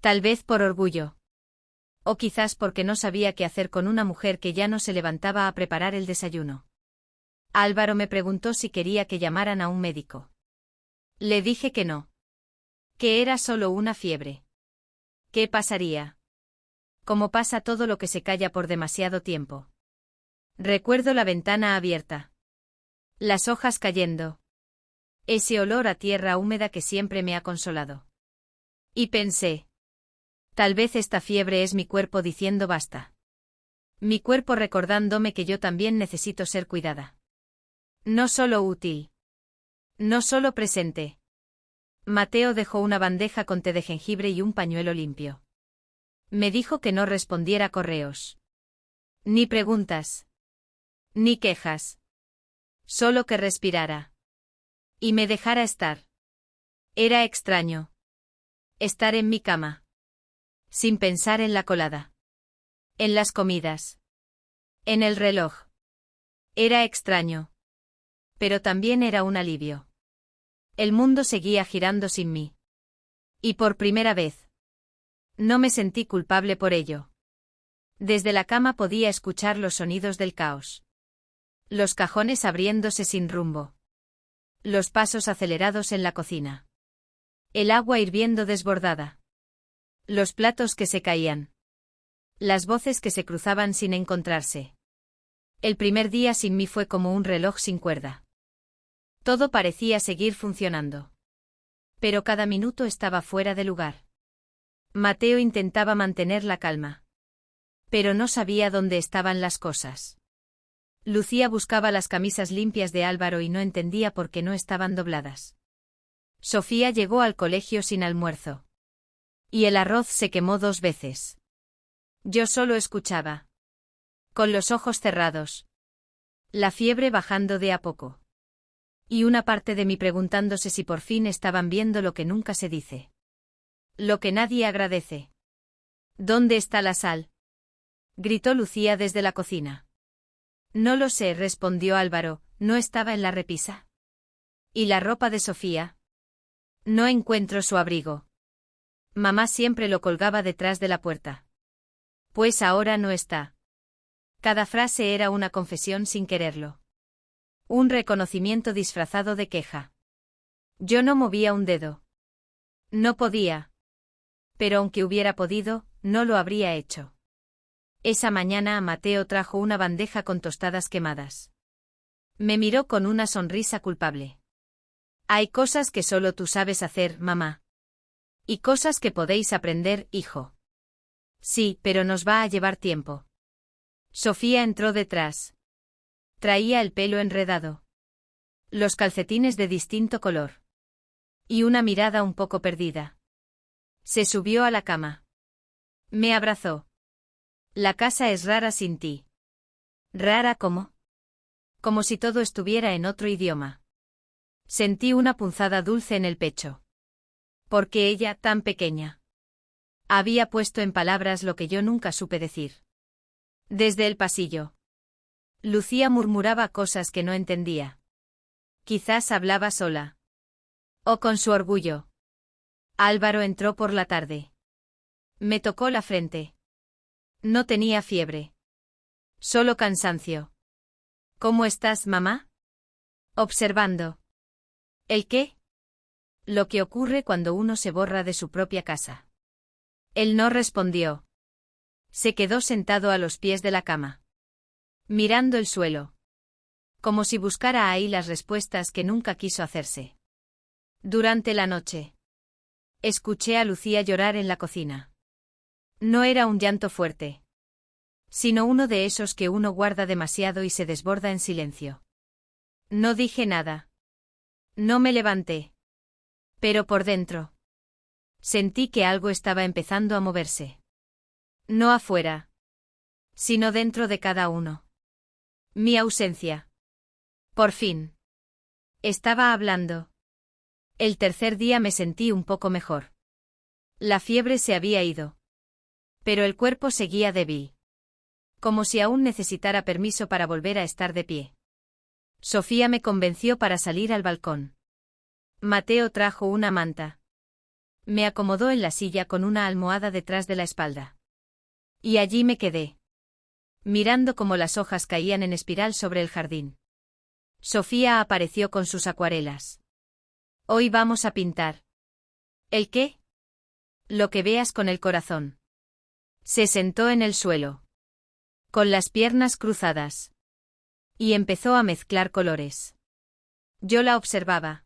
A: Tal vez por orgullo. O quizás porque no sabía qué hacer con una mujer que ya no se levantaba a preparar el desayuno. Álvaro me preguntó si quería que llamaran a un médico. Le dije que no. Que era solo una fiebre. ¿Qué pasaría? Como pasa todo lo que se calla por demasiado tiempo. Recuerdo la ventana abierta. Las hojas cayendo. Ese olor a tierra húmeda que siempre me ha consolado. Y pensé. Tal vez esta fiebre es mi cuerpo diciendo basta. Mi cuerpo recordándome que yo también necesito ser cuidada. No solo útil. No solo presente. Mateo dejó una bandeja con té de jengibre y un pañuelo limpio. Me dijo que no respondiera correos. Ni preguntas. Ni quejas. Solo que respirara. Y me dejara estar. Era extraño. Estar en mi cama. Sin pensar en la colada. En las comidas. En el reloj. Era extraño. Pero también era un alivio. El mundo seguía girando sin mí. Y por primera vez. No me sentí culpable por ello. Desde la cama podía escuchar los sonidos del caos. Los cajones abriéndose sin rumbo. Los pasos acelerados en la cocina. El agua hirviendo desbordada. Los platos que se caían. Las voces que se cruzaban sin encontrarse. El primer día sin mí fue como un reloj sin cuerda. Todo parecía seguir funcionando. Pero cada minuto estaba fuera de lugar. Mateo intentaba mantener la calma. Pero no sabía dónde estaban las cosas. Lucía buscaba las camisas limpias de Álvaro y no entendía por qué no estaban dobladas. Sofía llegó al colegio sin almuerzo. Y el arroz se quemó 2 veces. Yo solo escuchaba. Con los ojos cerrados. La fiebre bajando de a poco. Y una parte de mí preguntándose si por fin estaban viendo lo que nunca se dice. Lo que nadie agradece. ¿Dónde está la sal? Gritó Lucía desde la cocina. No lo sé, respondió Álvaro, no estaba en la repisa. ¿Y la ropa de Sofía? No encuentro su abrigo. Mamá siempre lo colgaba detrás de la puerta. Pues ahora no está. Cada frase era una confesión sin quererlo. Un reconocimiento disfrazado de queja. Yo no movía un dedo. No podía. Pero aunque hubiera podido, no lo habría hecho. Esa mañana Mateo trajo una bandeja con tostadas quemadas. Me miró con una sonrisa culpable. Hay cosas que solo tú sabes hacer, mamá. Y cosas que podéis aprender, hijo. Sí, pero nos va a llevar tiempo. Sofía entró detrás. Traía el pelo enredado. Los calcetines de distinto color. Y una mirada un poco perdida. Se subió a la cama. Me abrazó. La casa es rara sin ti. ¿Rara cómo? Como si todo estuviera en otro idioma. Sentí una punzada dulce en el pecho. Porque ella, tan pequeña, había puesto en palabras lo que yo nunca supe decir. Desde el pasillo. Lucía murmuraba cosas que no entendía. Quizás hablaba sola. O con su orgullo. Álvaro entró por la tarde. Me tocó la frente. No tenía fiebre. Solo cansancio. ¿Cómo estás, mamá? Observando. ¿El qué? Lo que ocurre cuando uno se borra de su propia casa. Él no respondió. Se quedó sentado a los pies de la cama. Mirando el suelo. Como si buscara ahí las respuestas que nunca quiso hacerse. Durante la noche. Escuché a Lucía llorar en la cocina. No era un llanto fuerte. Sino uno de esos que uno guarda demasiado y se desborda en silencio. No dije nada. No me levanté. Pero por dentro. Sentí que algo estaba empezando a moverse. No afuera. Sino dentro de cada uno. Mi ausencia. Por fin. Estaba hablando. El tercer día me sentí un poco mejor. La fiebre se había ido. Pero el cuerpo seguía débil. Como si aún necesitara permiso para volver a estar de pie. Sofía me convenció para salir al balcón. Mateo trajo una manta. Me acomodó en la silla con una almohada detrás de la espalda. Y allí me quedé. Mirando cómo las hojas caían en espiral sobre el jardín. Sofía apareció con sus acuarelas. Hoy vamos a pintar. ¿El qué? Lo que veas con el corazón. Se sentó en el suelo. Con las piernas cruzadas. Y empezó a mezclar colores. Yo la observaba.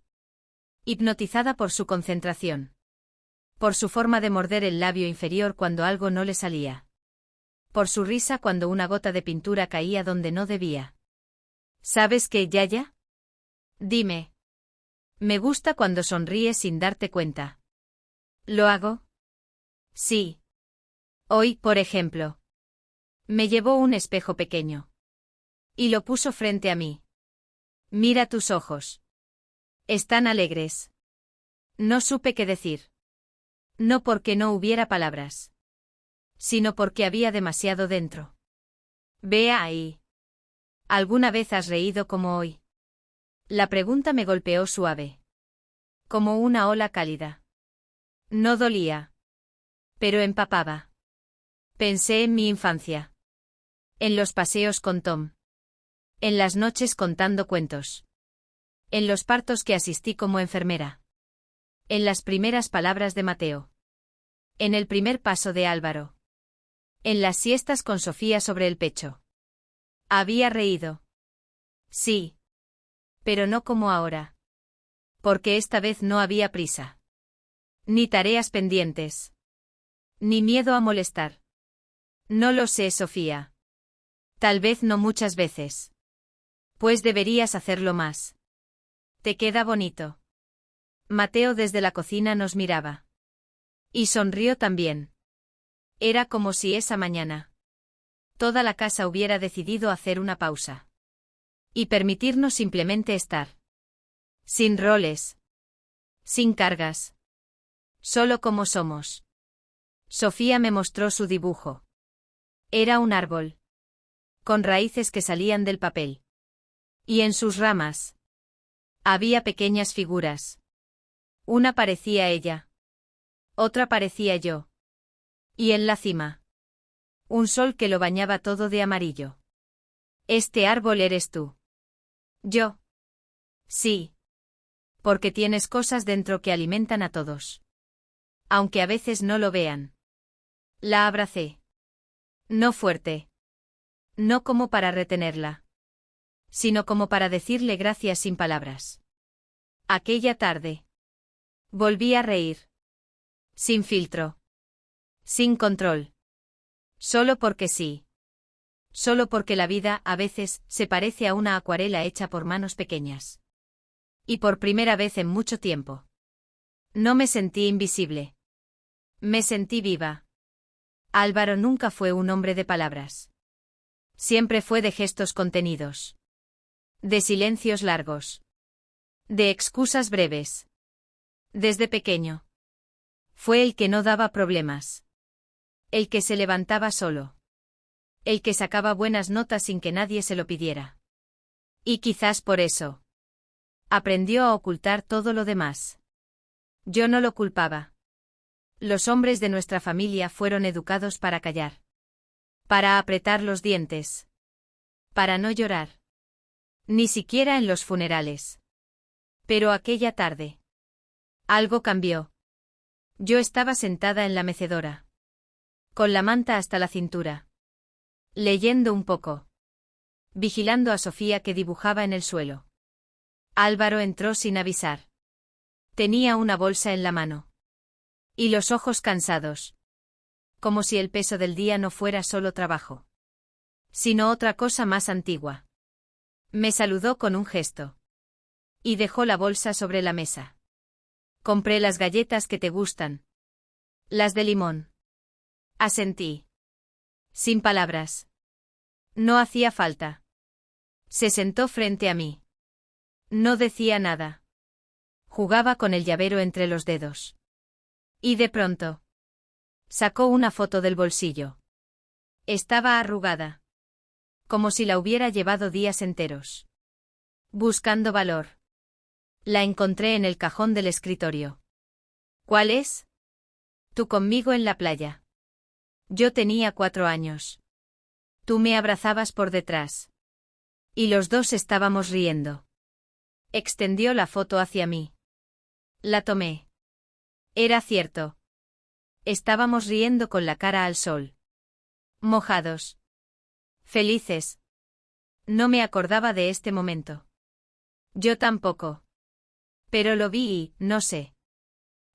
A: Hipnotizada por su concentración. Por su forma de morder el labio inferior cuando algo no le salía. Por su risa cuando una gota de pintura caía donde no debía. ¿Sabes qué, Yaya? Dime. Me gusta cuando sonríes sin darte cuenta. ¿Lo hago? Sí. Hoy, por ejemplo. Me llevó un espejo pequeño. Y lo puso frente a mí. Mira tus ojos. Están alegres. No supe qué decir. No porque no hubiera palabras. Sino porque había demasiado dentro. Vea ahí. ¿Alguna vez has reído como hoy? La pregunta me golpeó suave. Como una ola cálida. No dolía. Pero empapaba. Pensé en mi infancia. En los paseos con Tom. En las noches contando cuentos. En los partos que asistí como enfermera. En las primeras palabras de Mateo. En el primer paso de Álvaro. En las siestas con Sofía sobre el pecho. Había reído. Sí. Pero no como ahora. Porque esta vez no había prisa. Ni tareas pendientes. Ni miedo a molestar. No lo sé, Sofía. Tal vez no muchas veces. Pues deberías hacerlo más. Te queda bonito. Mateo desde la cocina nos miraba. Y sonrió también. Era como si esa mañana toda la casa hubiera decidido hacer una pausa. Y permitirnos simplemente estar. Sin roles. Sin cargas. Solo como somos. Sofía me mostró su dibujo. Era un árbol. Con raíces que salían del papel. Y en sus ramas había pequeñas figuras. Una parecía ella. Otra parecía yo. Y en la cima. Un sol que lo bañaba todo de amarillo. Este árbol eres tú. Yo. Sí. Porque tienes cosas dentro que alimentan a todos. Aunque a veces no lo vean. La abracé. No fuerte. No como para retenerla. Sino como para decirle gracias sin palabras. Aquella tarde. Volví a reír. Sin filtro. Sin control. Solo porque sí. Solo porque la vida, a veces, se parece a una acuarela hecha por manos pequeñas. Y por primera vez en mucho tiempo. No me sentí invisible. Me sentí viva. Álvaro nunca fue un hombre de palabras. Siempre fue de gestos contenidos. De silencios largos. De excusas breves. Desde pequeño. Fue el que no daba problemas. El que se levantaba solo. El que sacaba buenas notas sin que nadie se lo pidiera. Y quizás por eso. Aprendió a ocultar todo lo demás. Yo no lo culpaba. Los hombres de nuestra familia fueron educados para callar. Para apretar los dientes. Para no llorar. Ni siquiera en los funerales. Pero aquella tarde. Algo cambió. Yo estaba sentada en la mecedora. Con la manta hasta la cintura. Leyendo un poco. Vigilando a Sofía que dibujaba en el suelo. Álvaro entró sin avisar. Tenía una bolsa en la mano. Y los ojos cansados. Como si el peso del día no fuera solo trabajo. Sino otra cosa más antigua. Me saludó con un gesto. Y dejó la bolsa sobre la mesa. Compré las galletas que te gustan. Las de limón. Asentí. Sin palabras. No hacía falta. Se sentó frente a mí. No decía nada. Jugaba con el llavero entre los dedos. Y de pronto. Sacó una foto del bolsillo. Estaba arrugada. Como si la hubiera llevado días enteros. Buscando valor. La encontré en el cajón del escritorio. ¿Cuál es? Tú conmigo en la playa. Yo tenía 4 años. Tú me abrazabas por detrás. Y los dos estábamos riendo. Extendió la foto hacia mí. La tomé. Era cierto. Estábamos riendo con la cara al sol. Mojados. Felices. No me acordaba de este momento. Yo tampoco. Pero lo vi y, no sé.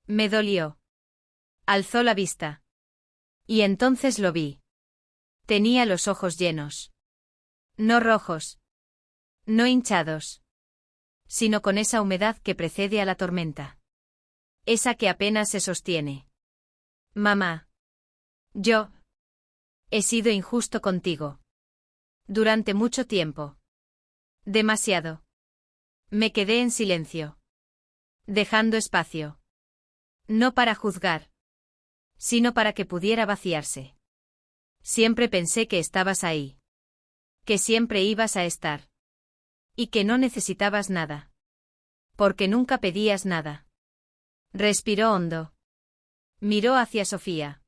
A: Me dolió. Alzó la vista. Y entonces lo vi. Tenía los ojos llenos. No rojos. No hinchados. Sino con esa humedad que precede a la tormenta. Esa que apenas se sostiene. Mamá. Yo. He sido injusto contigo. Durante mucho tiempo. Demasiado. Me quedé en silencio. Dejando espacio. No para juzgar. Sino para que pudiera vaciarse. Siempre pensé que estabas ahí. Que siempre ibas a estar. Y que no necesitabas nada. Porque nunca pedías nada. Respiró hondo. Miró hacia Sofía.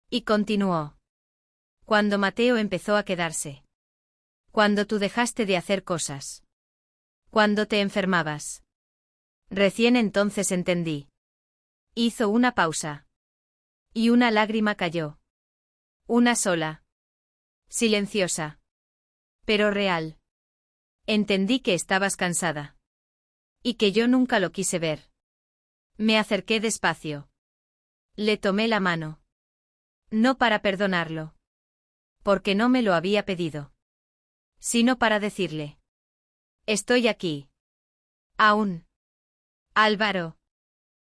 A: Y continuó. Cuando Mateo empezó a quedarse. Cuando tú dejaste de hacer cosas. Cuando te enfermabas. Recién entonces entendí. Hizo una pausa. Y una lágrima cayó. Una sola. Silenciosa. Pero real. Entendí que estabas cansada. Y que yo nunca lo quise ver. Me acerqué despacio. Le tomé la mano. No para perdonarlo. Porque no me lo había pedido. Sino para decirle. Estoy aquí. Aún. Álvaro.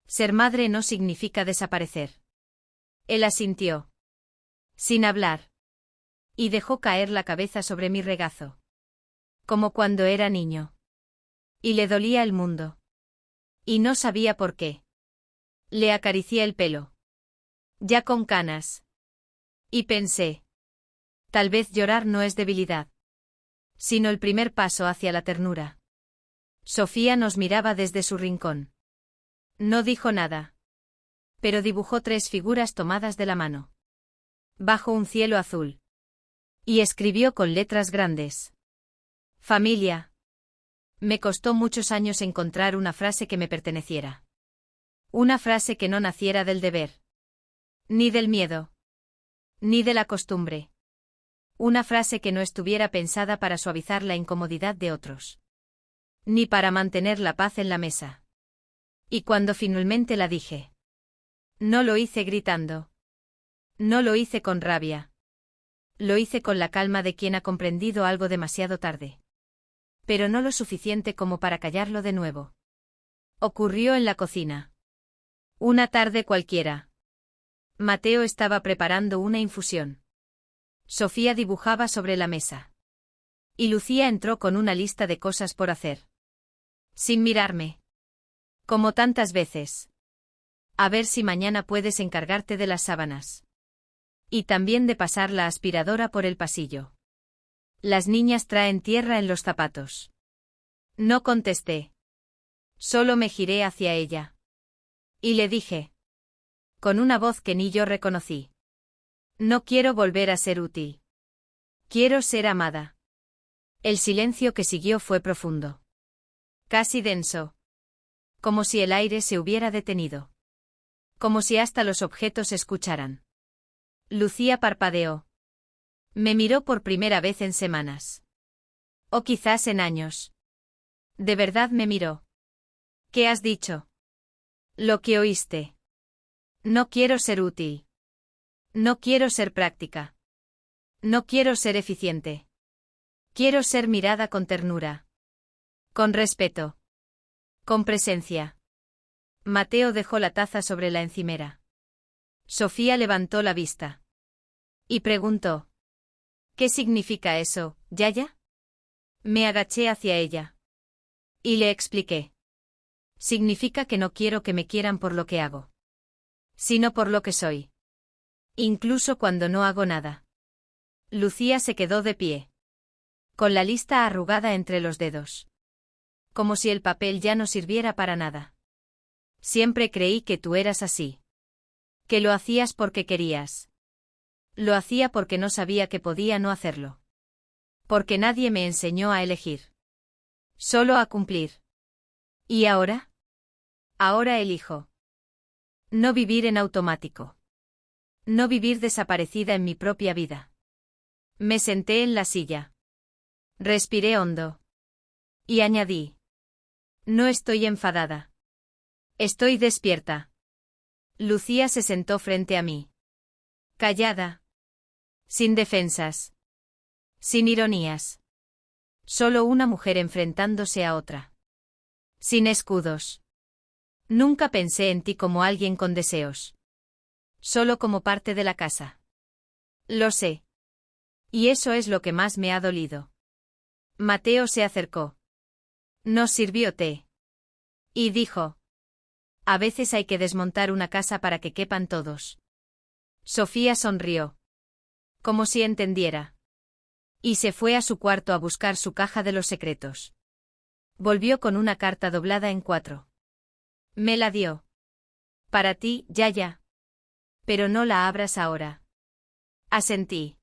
A: Ser madre no significa desaparecer. Él asintió. Sin hablar. Y dejó caer la cabeza sobre mi regazo. Como cuando era niño. Y le dolía el mundo. Y no sabía por qué. Le acaricié el pelo. Ya con canas. Y pensé. Tal vez llorar no es debilidad. Sino el primer paso hacia la ternura. Sofía nos miraba desde su rincón. No dijo nada. Pero dibujó 3 figuras tomadas de la mano. Bajo un cielo azul. Y escribió con letras grandes. Familia. Me costó muchos años encontrar una frase que me perteneciera. Una frase que no naciera del deber. Ni del miedo. Ni de la costumbre. Una frase que no estuviera pensada para suavizar la incomodidad de otros. Ni para mantener la paz en la mesa. Y cuando finalmente la dije. No lo hice gritando. No lo hice con rabia. Lo hice con la calma de quien ha comprendido algo demasiado tarde. Pero no lo suficiente como para callarlo de nuevo. Ocurrió en la cocina. Una tarde cualquiera. Mateo estaba preparando una infusión. Sofía dibujaba sobre la mesa. Y Lucía entró con una lista de cosas por hacer. Sin mirarme. Como tantas veces. A ver si mañana puedes encargarte de las sábanas. Y también de pasar la aspiradora por el pasillo. Las niñas traen tierra en los zapatos. No contesté. Solo me giré hacia ella. Y le dije. Con una voz que ni yo reconocí. No quiero volver a ser útil. Quiero ser amada. El silencio que siguió fue profundo. Casi denso. Como si el aire se hubiera detenido. Como si hasta los objetos escucharan. Lucía parpadeó. Me miró por primera vez en semanas. O quizás en años. De verdad me miró. ¿Qué has dicho? Lo que oíste. No quiero ser útil. No quiero ser práctica. No quiero ser eficiente. Quiero ser mirada con ternura. Con respeto. Con presencia. Mateo dejó la taza sobre la encimera. Sofía levantó la vista. Y preguntó. ¿Qué significa eso, Yaya? Me agaché hacia ella. Y le expliqué. Significa que no quiero que me quieran por lo que hago. Sino por lo que soy. Incluso cuando no hago nada. Lucía se quedó de pie. Con la lista arrugada entre los dedos. Como si el papel ya no sirviera para nada. Siempre creí que tú eras así. Que lo hacías porque querías. Lo hacía porque no sabía que podía no hacerlo. Porque nadie me enseñó a elegir. Solo a cumplir. ¿Y ahora? Ahora elijo. No vivir en automático. No vivir desaparecida en mi propia vida. Me senté en la silla. Respiré hondo. Y añadí. No estoy enfadada. Estoy despierta. Lucía se sentó frente a mí. Callada. Sin defensas. Sin ironías. Solo una mujer enfrentándose a otra. Sin escudos. Nunca pensé en ti como alguien con deseos. Solo como parte de la casa. Lo sé. Y eso es lo que más me ha dolido. Mateo se acercó. Nos sirvió té. Y dijo. A veces hay que desmontar una casa para que quepan todos. Sofía sonrió. Como si entendiera. Y se fue a su cuarto a buscar su caja de los secretos. Volvió con una carta doblada en 4. Me la dio. Para ti, Yaya. Pero no la abras ahora. Asentí.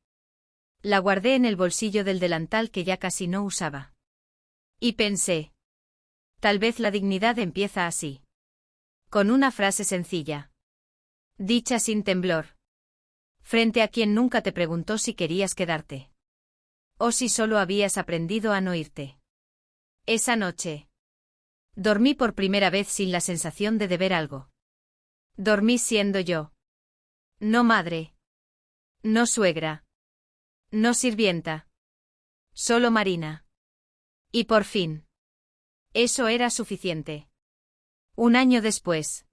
A: La guardé en el bolsillo del delantal que ya casi no usaba. Y pensé. Tal vez la dignidad empieza así. Con una frase sencilla. Dicha sin temblor. Frente a quien nunca te preguntó si querías quedarte. O si solo habías aprendido a no irte. Esa noche. Dormí por primera vez sin la sensación de deber algo. Dormí siendo yo. No madre. No suegra. No sirvienta. Solo Marina. Y por fin. Eso era suficiente. Un año después.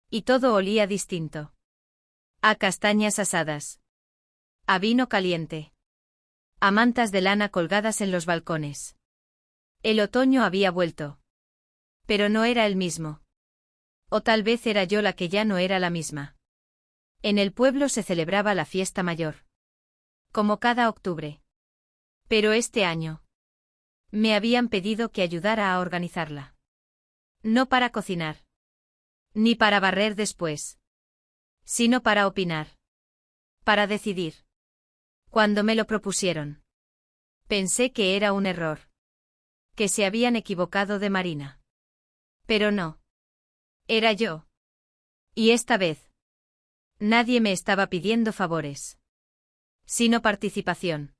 A: Y todo olía distinto. A castañas asadas. A vino caliente. A mantas de lana colgadas en los balcones. El otoño había vuelto. Pero no era el mismo. O tal vez era yo la que ya no era la misma. En el pueblo se celebraba la fiesta mayor. Como cada octubre. Pero este año. Me habían pedido que ayudara a organizarla. No para cocinar. Ni para barrer después. Sino para opinar. Para decidir. Cuando me lo propusieron. Pensé que era un error. Que se habían equivocado de Marina. Pero no. Era yo. Y esta vez. Nadie me estaba pidiendo favores. Sino participación.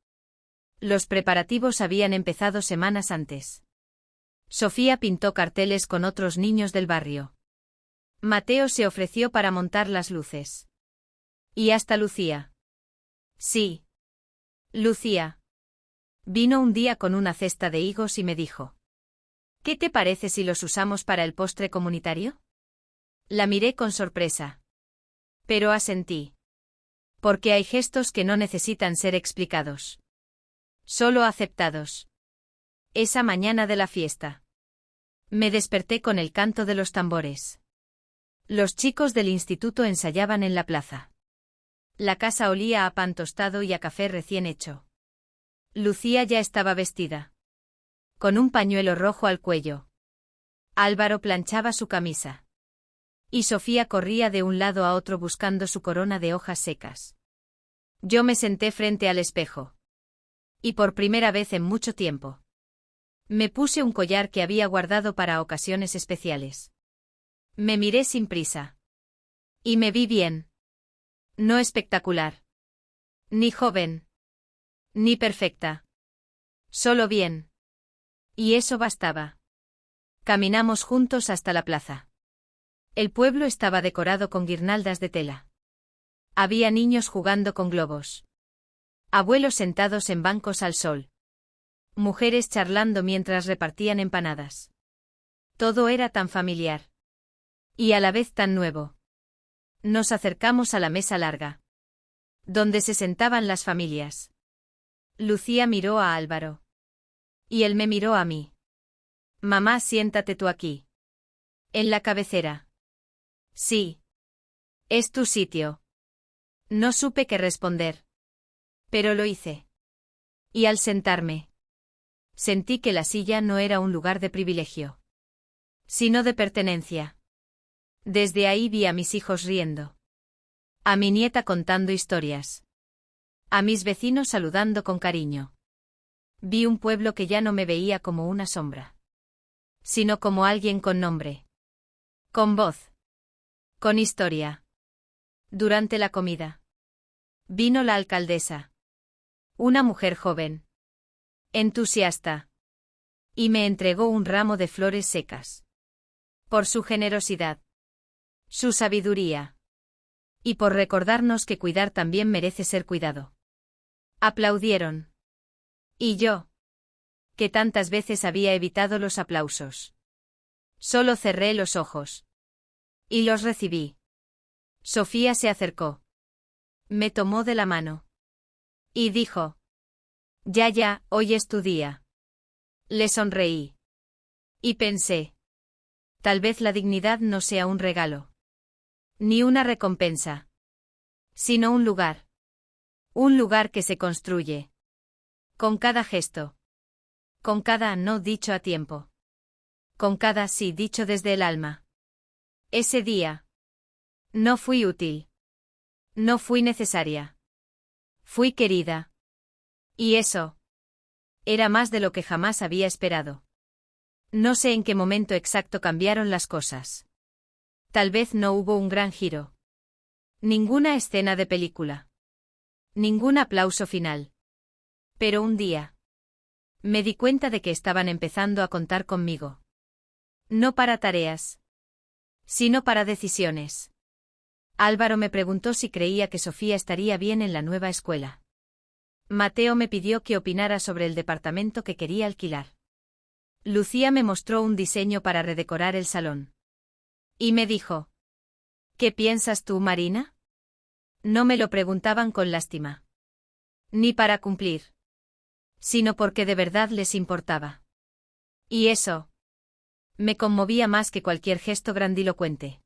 A: Los preparativos habían empezado semanas antes. Sofía pintó carteles con otros niños del barrio. Mateo se ofreció para montar las luces. Y hasta Lucía. Sí. Lucía. Vino un día con una cesta de higos y me dijo. ¿Qué te parece si los usamos para el postre comunitario? La miré con sorpresa. Pero asentí. Porque hay gestos que no necesitan ser explicados. Solo aceptados. Esa mañana de la fiesta. Me desperté con el canto de los tambores. Los chicos del instituto ensayaban en la plaza. La casa olía a pan tostado y a café recién hecho. Lucía ya estaba vestida. Con un pañuelo rojo al cuello. Álvaro planchaba su camisa. Y Sofía corría de un lado a otro buscando su corona de hojas secas. Yo me senté frente al espejo. Y por primera vez en mucho tiempo. Me puse un collar que había guardado para ocasiones especiales. Me miré sin prisa. Y me vi bien. No espectacular. Ni joven. Ni perfecta. Solo bien. Y eso bastaba. Caminamos juntos hasta la plaza. El pueblo estaba decorado con guirnaldas de tela. Había niños jugando con globos. Abuelos sentados en bancos al sol. Mujeres charlando mientras repartían empanadas. Todo era tan familiar. Y a la vez tan nuevo. Nos acercamos a la mesa larga. Donde se sentaban las familias. Lucía miró a Álvaro. Y él me miró a mí. Mamá, siéntate tú aquí. En la cabecera. Sí. Es tu sitio. No supe qué responder. Pero lo hice. Y al sentarme. Sentí que la silla no era un lugar de privilegio. Sino de pertenencia. Desde ahí vi a mis hijos riendo. A mi nieta contando historias. A mis vecinos saludando con cariño. Vi un pueblo que ya no me veía como una sombra. Sino como alguien con nombre. Con voz. Con historia. Durante la comida. Vino la alcaldesa. Una mujer joven. Entusiasta. Y me entregó un ramo de flores secas. Por su generosidad. Su sabiduría. Y por recordarnos que cuidar también merece ser cuidado. Aplaudieron. Y yo. Que tantas veces había evitado los aplausos. Solo cerré los ojos. Y los recibí. Sofía se acercó. Me tomó de la mano. Y dijo. Ya, hoy es tu día. Le sonreí. Y pensé. Tal vez la dignidad no sea un regalo. Ni una recompensa. Sino un lugar. Un lugar que se construye. Con cada gesto. Con cada no dicho a tiempo. Con cada sí dicho desde el alma. Ese día. No fui útil. No fui necesaria. Fui querida. Y eso era más de lo que jamás había esperado. No sé en qué momento exacto cambiaron las cosas. Tal vez no hubo un gran giro. Ninguna escena de película. Ningún aplauso final. Pero un día me di cuenta de que estaban empezando a contar conmigo. No para tareas, sino para decisiones. Álvaro me preguntó si creía que Sofía estaría bien en la nueva escuela. Mateo me pidió que opinara sobre el departamento que quería alquilar. Lucía me mostró un diseño para redecorar el salón. Y me dijo: ¿qué piensas tú, Marina? No me lo preguntaban con lástima. Ni para cumplir. Sino porque de verdad les importaba. Y eso me conmovía más que cualquier gesto grandilocuente.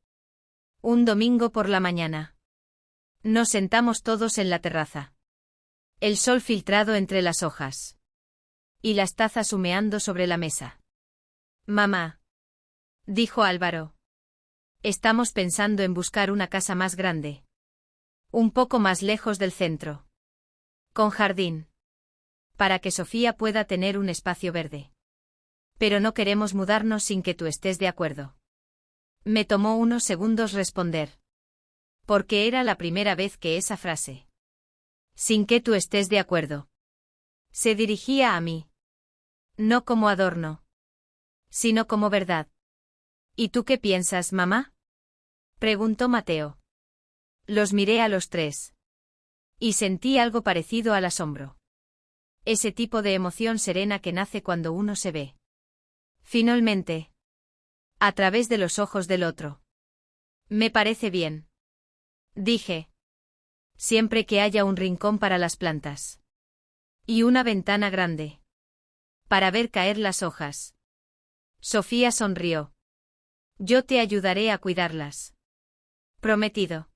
A: Un domingo por la mañana. Nos sentamos todos en la terraza. El sol filtrado entre las hojas. Y las tazas humeando sobre la mesa. Mamá, dijo Álvaro, estamos pensando en buscar una casa más grande. Un poco más lejos del centro. Con jardín. Para que Sofía pueda tener un espacio verde. Pero no queremos mudarnos sin que tú estés de acuerdo. Me tomó unos segundos responder. Porque era la primera vez que esa frase. Sin que tú estés de acuerdo. Se dirigía a mí. No como adorno. Sino como verdad. ¿Y tú qué piensas, mamá? Preguntó Mateo. Los miré a los tres. Y sentí algo parecido al asombro. Ese tipo de emoción serena que nace cuando uno se ve. Finalmente. A través de los ojos del otro. Me parece bien. Dije. Siempre que haya un rincón para las plantas. Y una ventana grande. Para ver caer las hojas. Sofía sonrió. Yo te ayudaré a cuidarlas. Prometido.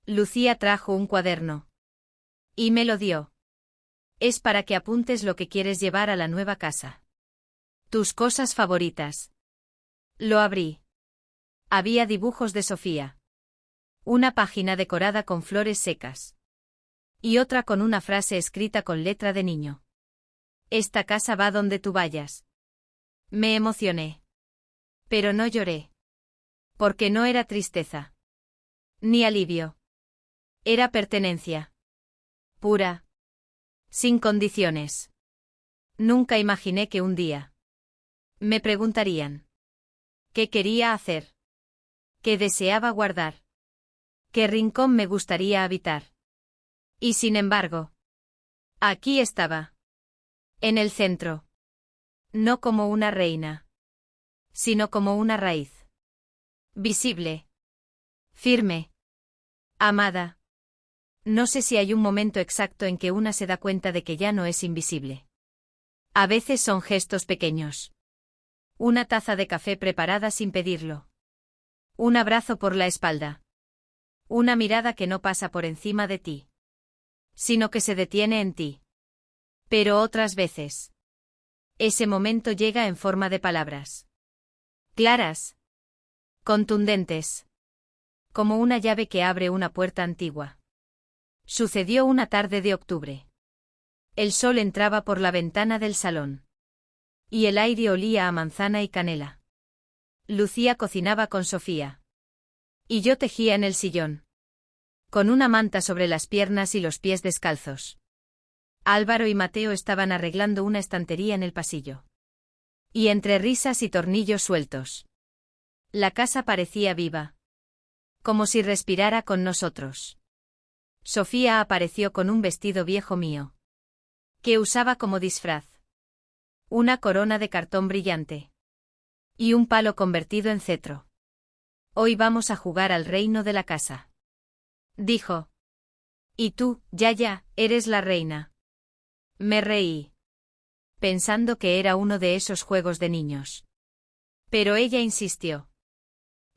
A: Lucía trajo un cuaderno. Y me lo dio. Es para que apuntes lo que quieres llevar a la nueva casa. Tus cosas favoritas. Lo abrí. Había dibujos de Sofía. Una página decorada con flores secas. Y otra con una frase escrita con letra de niño. Esta casa va donde tú vayas. Me emocioné. Pero no lloré. Porque no era tristeza. Ni alivio. Era pertenencia. Pura. Sin condiciones. Nunca imaginé que un día me preguntarían qué quería hacer, qué deseaba guardar, qué rincón me gustaría habitar. Y sin embargo, aquí estaba. En el centro. No como una reina, sino como una raíz. Visible. Firme. Amada. No sé si hay un momento exacto en que una se da cuenta de que ya no es invisible. A veces son gestos pequeños. Una taza de café preparada sin pedirlo. Un abrazo por la espalda. Una mirada que no pasa por encima de ti. Sino que se detiene en ti. Pero otras veces. Ese momento llega en forma de palabras. Claras. Contundentes. Como una llave que abre una puerta antigua. Sucedió una tarde de octubre. El sol entraba por la ventana del salón. Y el aire olía a manzana y canela. Lucía cocinaba con Sofía. Y yo tejía en el sillón. Con una manta sobre las piernas y los pies descalzos. Álvaro y Mateo estaban arreglando una estantería en el pasillo. Y entre risas y tornillos sueltos. La casa parecía viva. Como si respirara con nosotros. Sofía apareció con un vestido viejo mío. Que usaba como disfraz. Una corona de cartón brillante. Y un palo convertido en cetro. Hoy vamos a jugar al reino de la casa. Dijo. Y tú, ya, eres la reina. Me reí. Pensando que era uno de esos juegos de niños. Pero ella insistió.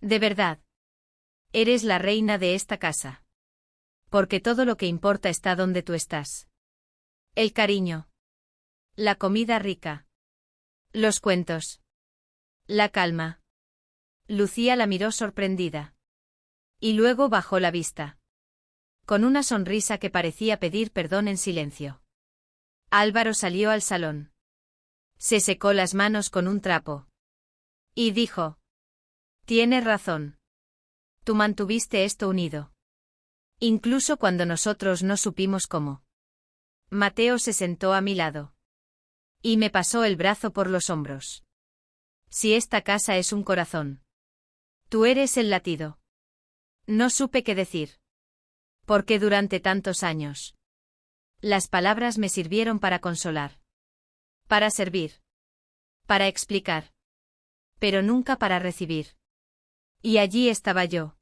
A: De verdad. Eres la reina de esta casa. Porque todo lo que importa está donde tú estás. El cariño. La comida rica. Los cuentos. La calma. Lucía la miró sorprendida. Y luego bajó la vista. Con una sonrisa que parecía pedir perdón en silencio. Álvaro salió al salón. Se secó las manos con un trapo. Y dijo: Tienes razón. Tú mantuviste esto unido. Incluso cuando nosotros no supimos cómo. Mateo se sentó a mi lado. Y me pasó el brazo por los hombros. Si esta casa es un corazón. Tú eres el latido. No supe qué decir. Porque durante tantos años. Las palabras me sirvieron para consolar. Para servir. Para explicar. Pero nunca para recibir. Y allí estaba yo.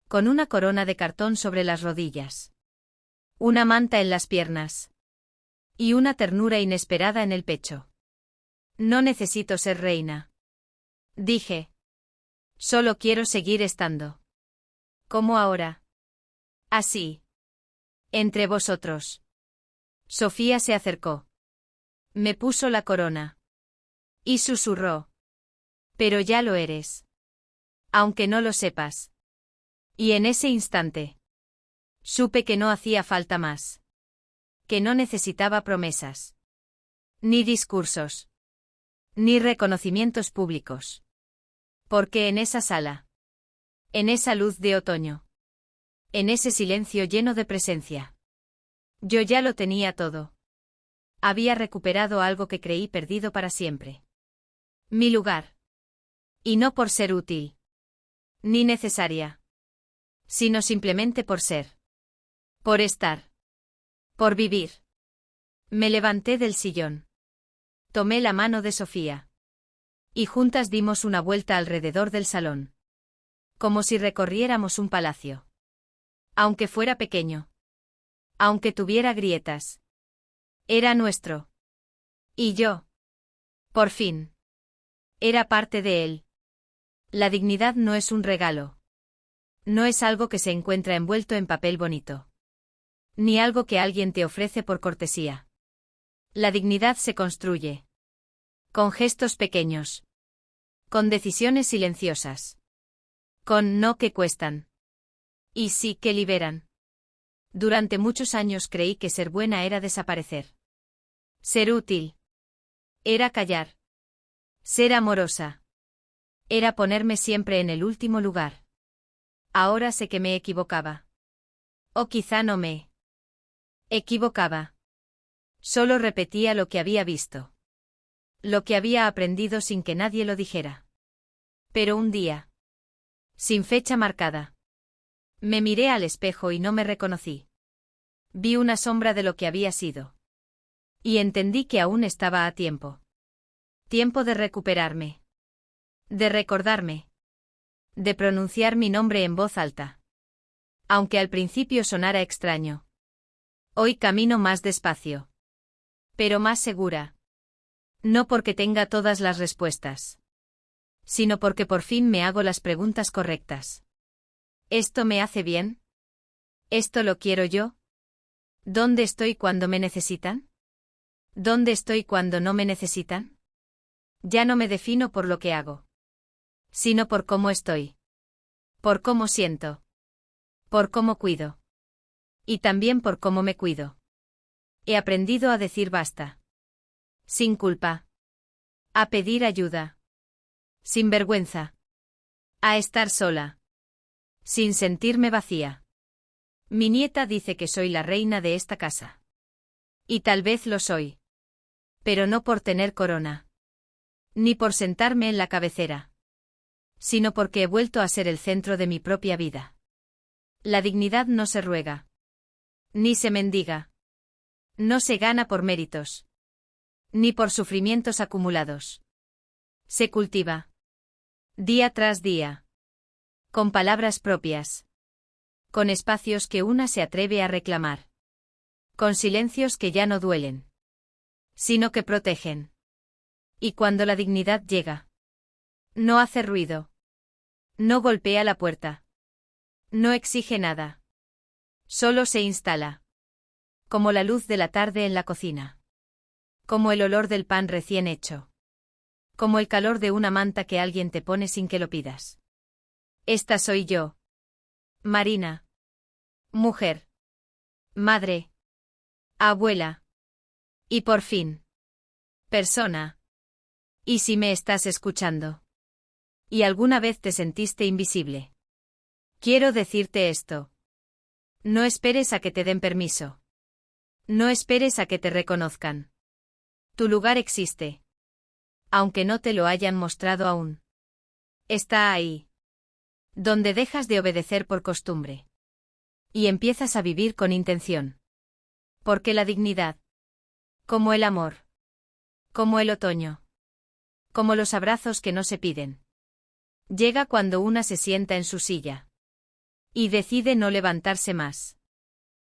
A: Con una corona de cartón sobre las rodillas. Una manta en las piernas. Y una ternura inesperada en el pecho. No necesito ser reina. Dije. Solo quiero seguir estando. Como ahora. Así. Entre vosotros. Sofía se acercó. Me puso la corona. Y susurró. Pero ya lo eres. Aunque no lo sepas. Y en ese instante. Supe que no hacía falta más. Que no necesitaba promesas. Ni discursos. Ni reconocimientos públicos. Porque en esa sala. En esa luz de otoño. En ese silencio lleno de presencia. Yo ya lo tenía todo. Había recuperado algo que creí perdido para siempre. Mi lugar. Y no por ser útil. Ni necesaria. Sino simplemente por ser. Por estar. Por vivir. Me levanté del sillón. Tomé la mano de Sofía. Y juntas dimos una vuelta alrededor del salón. Como si recorriéramos un palacio. Aunque fuera pequeño. Aunque tuviera grietas. Era nuestro. Y yo. Por fin. Era parte de él. La dignidad no es un regalo. No es algo que se encuentra envuelto en papel bonito. Ni algo que alguien te ofrece por cortesía. La dignidad se construye. Con gestos pequeños. Con decisiones silenciosas. Con no que cuestan. Y sí que liberan. Durante muchos años creí que ser buena era desaparecer. Ser útil. Era callar. Ser amorosa. Era ponerme siempre en el último lugar. Ahora sé que me equivocaba. O quizá no me equivocaba. Solo repetía lo que había visto. Lo que había aprendido sin que nadie lo dijera. Pero un día. Sin fecha marcada. Me miré al espejo y no me reconocí. Vi una sombra de lo que había sido. Y entendí que aún estaba a tiempo. Tiempo de recuperarme. De recordarme. De pronunciar mi nombre en voz alta. Aunque al principio sonara extraño. Hoy camino más despacio. Pero más segura. No porque tenga todas las respuestas. Sino porque por fin me hago las preguntas correctas. ¿Esto me hace bien? ¿Esto lo quiero yo? ¿Dónde estoy cuando me necesitan? ¿Dónde estoy cuando no me necesitan? Ya no me defino por lo que hago. Sino por cómo estoy. Por cómo siento. Por cómo cuido. Y también por cómo me cuido. He aprendido a decir basta. Sin culpa. A pedir ayuda. Sin vergüenza. A estar sola. Sin sentirme vacía. Mi nieta dice que soy la reina de esta casa. Y tal vez lo soy. Pero no por tener corona. Ni por sentarme en la cabecera. Sino porque he vuelto a ser el centro de mi propia vida. La dignidad no se ruega. Ni se mendiga. No se gana por méritos. Ni por sufrimientos acumulados. Se cultiva. Día tras día. Con palabras propias. Con espacios que una se atreve a reclamar. Con silencios que ya no duelen. Sino que protegen. Y cuando la dignidad llega. No hace ruido. No golpea la puerta. No exige nada. Solo se instala. Como la luz de la tarde en la cocina. Como el olor del pan recién hecho. Como el calor de una manta que alguien te pone sin que lo pidas. Esta soy yo. Marina. Mujer. Madre. Abuela. Y por fin. Persona. ¿Y si me estás escuchando? ¿Y alguna vez te sentiste invisible? Quiero decirte esto. No esperes a que te den permiso. No esperes a que te reconozcan. Tu lugar existe. Aunque no te lo hayan mostrado aún. Está ahí. Donde dejas de obedecer por costumbre. Y empiezas a vivir con intención. Porque la dignidad. Como el amor. Como el otoño. Como los abrazos que no se piden. Llega cuando una se sienta en su silla. Y decide no levantarse más.